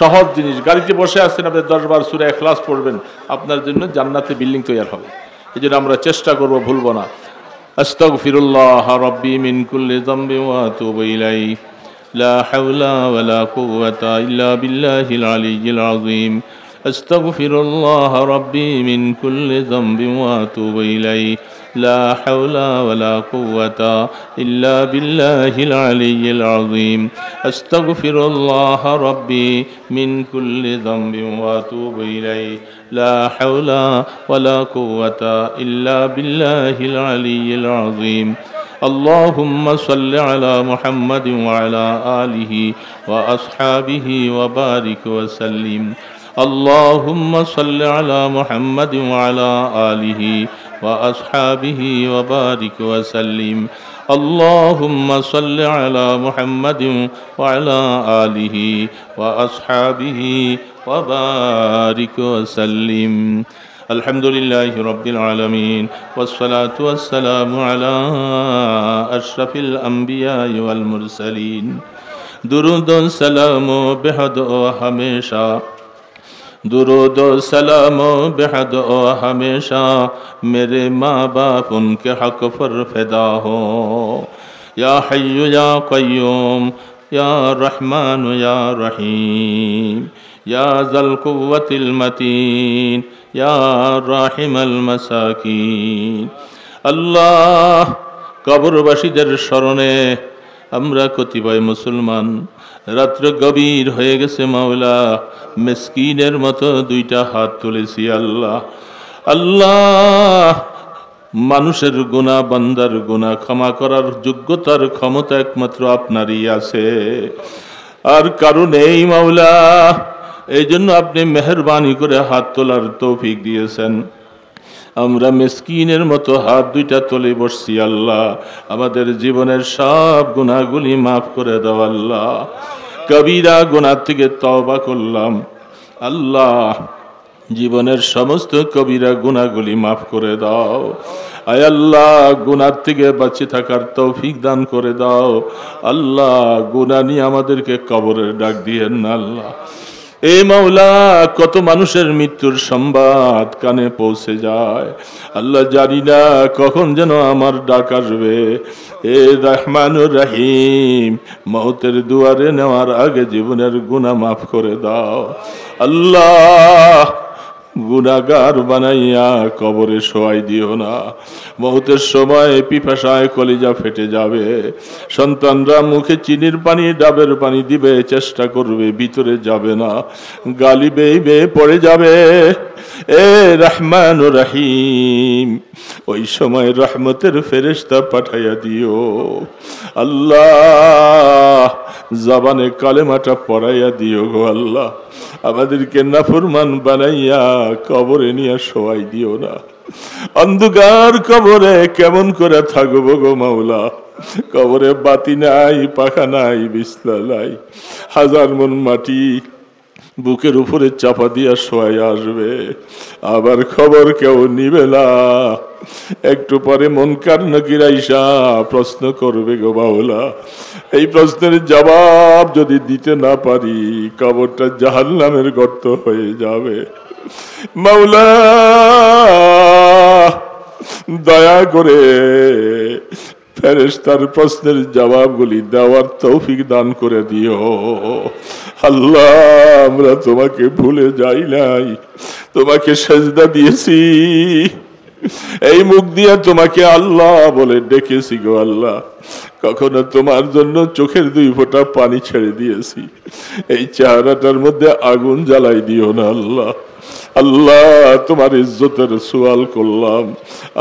সহজ জিনিস। গাড়িতে বসে আছেন, আপনি 10 বার সূরা ইখলাস পড়বেন, আপনার জন্য জান্নাতে বিল্ডিং তৈরি হবে। এই জন্য আমরা চেষ্টা করব, ভুলবো না। আস্তাগফিরুল্লাহ রাব্বি মিন কুল্লি যামবিন ওয়া আতুবু ইলাইহি লা হাওলা ওয়া লা কুওয়াতা ইল্লা বিল্লাহিল আলিয়্যিল আযীম। আস্তাগফিরুল্লাহ রাব্বি মিন কুল্লি যামবিন ওয়া আতুবু ইলাইহি লা হাওলা ওয়া লা কুওয়াতা ইল্লা বিল্লাহিল আলিয়্যিল আযীম। আস্তাগফিরুল্লাহ রাব্বি মিন কুল্লি যামবিন ওয়া আতুবু ইলাইহি লা হাওলা ওয়া লা কুওয়াতা ইল্লা বিল্লাহিল আলিয়্যিল আযীম। اللهم صل على محمد وعلى آله وأصحابه وبارك وسلم. اللهم صل على محمد وعلى آله وأصحابه وبارك وسلم. اللهم صل على محمد وعلى آله وأصحابه وبارك وسلم. الحمد لله رب العالمين، والصلاة والسلام على أشرف الأنبياء والمرسلين. درود و سلام بحد و ہمیشہ، درود و سلام بحد و ہمیشہ میرے ماں باپ ان کے حق پر فدا ہو. یا حی یا قیوم یا رحمان یا رحیم یا ذا القوة المتین یا راحم المساکین. আল্লাহ, কবরবাসীদের স্মরণে আমরা কতিপয় মুসলমান রাত্র গভীর হয়ে গেছে মাওলা, মিসকিনের মতো 2টা হাত তুলেছি আল্লাহ। আল্লাহ, মানুষের গুনাহ, বান্দার গুনাহ ক্ষমা করার যোগ্যতার ক্ষমতা একমাত্র আপনারই আছে, আর কারো নেই মাওলা। এই জন্য আপনি মেহেরবানি করে হাত তোলার তৌফিক দিয়েছেন। আমরা মিসকিনের মতো হাত 2টা তুলে বসছি আল্লাহ। আমাদের জীবনের সব গুনাহগুলি মাফ করে দাও আল্লাহ। কবিরা গুনাহ থেকে তওবা করলাম আল্লাহ, জীবনের সমস্ত কবিরা গুনাহগুলি মাফ করে দাও। আয় আল্লাহ, গুনাহ থেকে বাঁচে থাকার তৌফিক দান করে দাও আল্লাহ। গুনাহ নিয়ে আমাদেরকে কবরের ডাক দিয়েন না আল্লাহ। এ মাওলা, কত মানুষের মৃত্যুর সংবাদ কানে পৌঁছে যায় আল্লাহ, জানি না কখন যেন আমার ডাক আসবে। এ রহমানুর রহিম, মওতের দুয়ারে নেওয়ার আগে জীবনের গুনাহ মাফ করে দাও আল্লাহ। গুনাহগার বানাইয়া কবরে শোয়াই দিও না। মওতের সময় পিপাসায় কলিজা ফেটে যাবে, সন্তানরা মুখে চিনির পানি ডাবের পানি দিবে, চেষ্টা করবে, ভিতরে যাবে না, গালি বেয়ে বেয়ে পড়ে যাবে। এ রহমানুর রহিম, ওই সময় রহমতের ফেরেশতা পাঠাইয়া দিও আল্লাহ। জবানে কালেমাটা পড়াইয়া দিও গো আল্লাহ। আমাদেরকে নাফরমান বানাইয়া কবরে নিয়ে শোয়াই দিও না। অন্ধকার কবরে কেমন করে থাকবো গো মাওলা? কবরে বাতি নাই, পাখা নাই, বিছনা নাই, 1000 মন মাটি, বুকের উপরে চাপা দিয়া শোয়াই আসবে, আবার খবর কেউ নিবে না। একটু পরে মুনকার নাকির আইসা প্রশ্ন করবে গো মাওলা, এই প্রশ্নের জবাব যদি দিতে না পারি কবরটা জাহান্নামের গর্ত হয়ে যাবে। মাওলা দয়া করে ফেরেশতার প্রশ্নের জবাবগুলি দেওয়ার তৌফিক দান করে দিও। আল্লাহ আমরা তোমাকে ভুলে যাই নাই, তোমাকে সেজদা দিয়েছি, এই মুখ দিয়ে তোমাকে আল্লাহ বলে ডেকেছি গো আল্লাহ। কখনো তোমার জন্য চোখের 2 ফোঁটা পানি ছেড়ে দিয়েছি, এই চেহারাটার মধ্যে আগুন জ্বালাই দিও না আল্লাহ। আল্লাহ তোমার ইজ্জতের সওয়াল করলাম,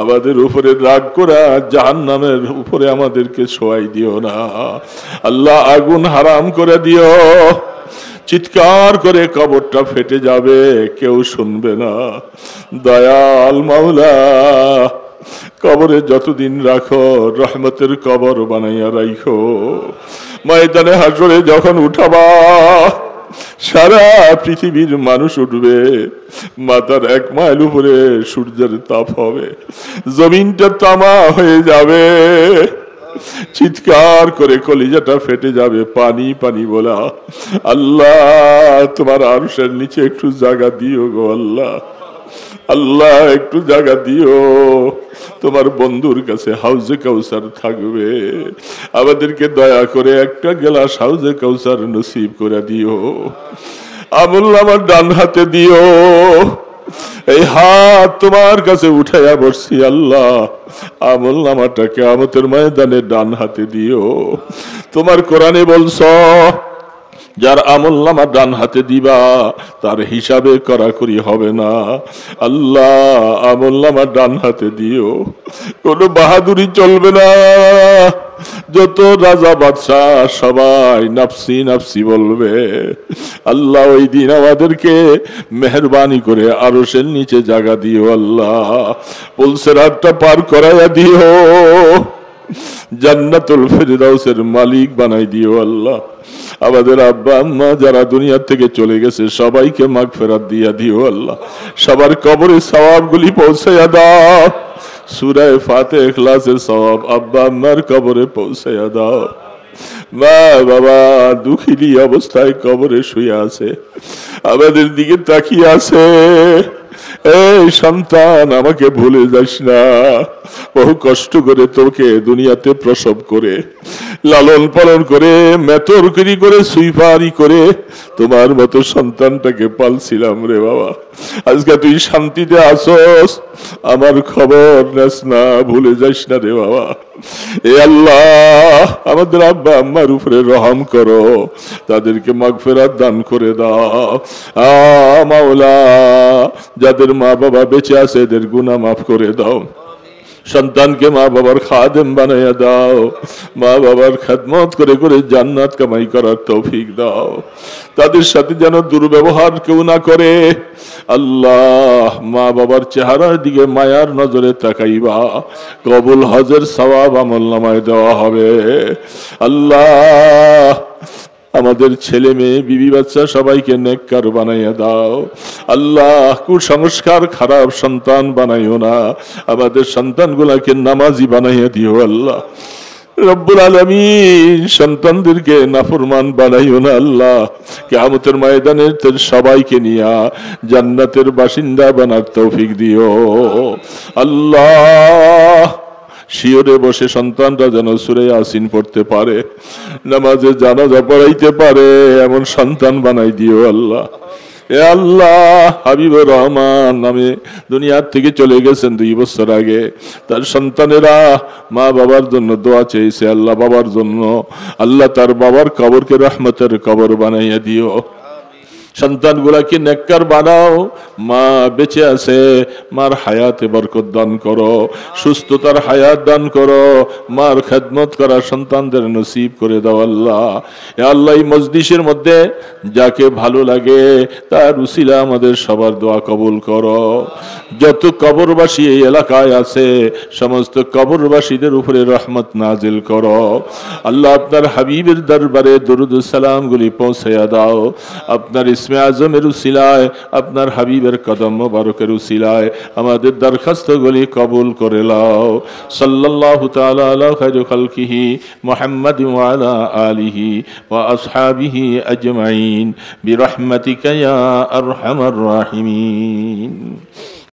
আমাদের উপরে রাগ করা জাহান্নামের উপরে আমাদেরকে শোয়াই দিও না আল্লাহ, আগুন হারাম করে দিও। চিৎকার করে কবরটা ফেটে যাবে, কেউ শুনবে না। দয়াল মাওলা কবরে যতদিন রাখো রহমতের কবর বানাইয়া রাখো। ময়দানে হাসরে যখন উঠাবা সারা পৃথিবীর মানুষ উঠবে, মাথার 1 মাইল উপরে সূর্যের তাপ হবে, জমিনটা তামা হয়ে যাবে, চিৎকার করে কলিজাটা ফেটে যাবে, পানি পানি বলা। আল্লাহ তোমার আরশের নিচে একটু জায়গা দিও গো আল্লাহ, আল্লাহ একটু জায়গা দিও। তোমার বন্ধুর কাছে হাউজে কাউসার থাকবে, আমাদেরকে দয়া করে একটা গ্লাস হাউজে কাউসার নসিব করে দিও। আমল আমার ডান হাতে দিও, এই হাত তোমার কাছে উঠাইয়া বসছি আল্লাহ, আমল নামাটা কিয়ামতের ময়দানে ডান হাতে দিও। তোমার কোরআনে বলছ যার আমল নামা ডান হাতে দিবা তার হিসাবে কড়াকড়ি হবে না। আল্লাহ আমল নামা ডান হাতে দিও, কোনো বাহাদুরি চলবে না। যত রাজা বাদশাহ সবাই নাফসি নাফসি বলবে। আল্লাহ ওই দিন আমাদেরকে মেহরবানি করে আরশের নিচে জায়গা দিও আল্লাহ, পুলসিরাতটা পার করাইয়া দিও, জান্নাতুল ফেরদাউসের মালিক বানাই দিও আল্লাহ। আমাদের আব্বা আম্মা যারা দুনিয়া থেকে চলে গেছে সবাইকে মাগফিরাত দিয়া দিও আল্লাহ, সবার কবরে সওয়াবগুলি পৌঁছাইয়া দাও। সূরা ফাতিহা ইখলাসের সওয়াব আব্বা আম্মার কবরে পৌঁছাইয়া দাও। মা বাবা দুঃখিনী অবস্থায় কবরে শুয়ে আছে, আমাদের দিকে তাকিয়ে আছে, এই সন্তান আমাকে ভুলে যাস না, বহু কষ্ট করে তোকে দুনিয়াতে প্রসব করে লালন পালন করে মেতরকরি করে সুইপারি করে তোমার মতো সন্তানটাকে পালছিলাম রে বাবা। আজকে তুই শান্তিতে আসস, আমার খবর নেস না, ভুলে যাস না রে বাবা। এ আল্লাহ আমাদের আব্বা আম্মার উপরে রহম করো, তাদেরকে মাগফিরাত দান করে দাও। মাওলা যাদের মা বাবা বেঁচে আছে এদের গুনাহ মাফ করে দাও, সন্তানকে মা বাবার খাদেম বানাইয়া দাও, মা বাবার খেদমত করে করে জান্নাত কামাই করার তৌফিক দাও, তাদের সাথে যেন দুর্ব্যবহার কেউ না করে। আল্লাহ মা বাবার চেহারার দিকে মায়ার নজরে তাকাইবা, কবুল হজের সওয়াব আমলনামায় দেওয়া হবে। আল্লাহ আমাদের ছেলে মেয়ে বিবি বাচ্চা সবাইকে নেককার বানাইয়া দাও। আল্লাহ কুসংস্কার খারাপ সন্তান বানাইও না, আমাদের সন্তানগুলাকে নামাজি বানাইয়া দিও আল্লাহ। রব্বুল আলামিন সন্তানদেরকে নাফরমান বানাইও না আল্লাহ, কিয়ামতের ময়দানে সবাইকে নিয়া জান্নাতের বাসিন্দা বানার তৌফিক দিও আল্লাহ। শিওরে বসে সন্তানরা যেন সূরা ইয়াসিন পড়তে পারে, নামাজে জানাজা পড়াইতে পারে, এমন সন্তান বানাই দিও আল্লাহ। এ আল্লাহ হাবিবুর রহমান নামে দুনিয়ার থেকে চলে গেছেন 2 বছর আগে, তার সন্তানেরা মা বাবার জন্য দোয়া চেয়েছে আল্লাহ, বাবার জন্য আল্লাহ তার বাবার কবরকে রহমতের কবর বানাইয়া দিও, সন্তানগুলাকে নেককার বানাও। মা বেঁচে আছে, মার হায়াতে বরকত দান করো, সুস্থতার হায়াত দান করো, মার খেদমত করা সন্তানদের নসিব করে দাও আল্লাহ। এ আল্লাহ এই মজলিসের মধ্যে যাকে ভালো লাগে তার উসিলা আমাদের সবার দোয়া কবুল করো। যত কবরবাসী এই এলাকায় আছে সমস্ত কবরবাসীদের উপরে রহমত নাজিল করো আল্লাহ। আপনার হাবিবের দরবারে দরুদ সালাম গুলি পৌঁছাইয়া দাও, আপনার ইসমে আজমের উসিলায়, আপনার হাবিবের কদম মোবারকের উসিলায় আমাদের দরখাস্তগুলি কবুল করে লাও। সাল্লাল্লাহু তাআলা আলা খায়রি খালকিহি মুহাম্মাদ ওয়া আলা আলিহি ওয়া আসহাবিহি আজমাইন বিরহমাতিকা ইয়া আরহামার রাহিমিন।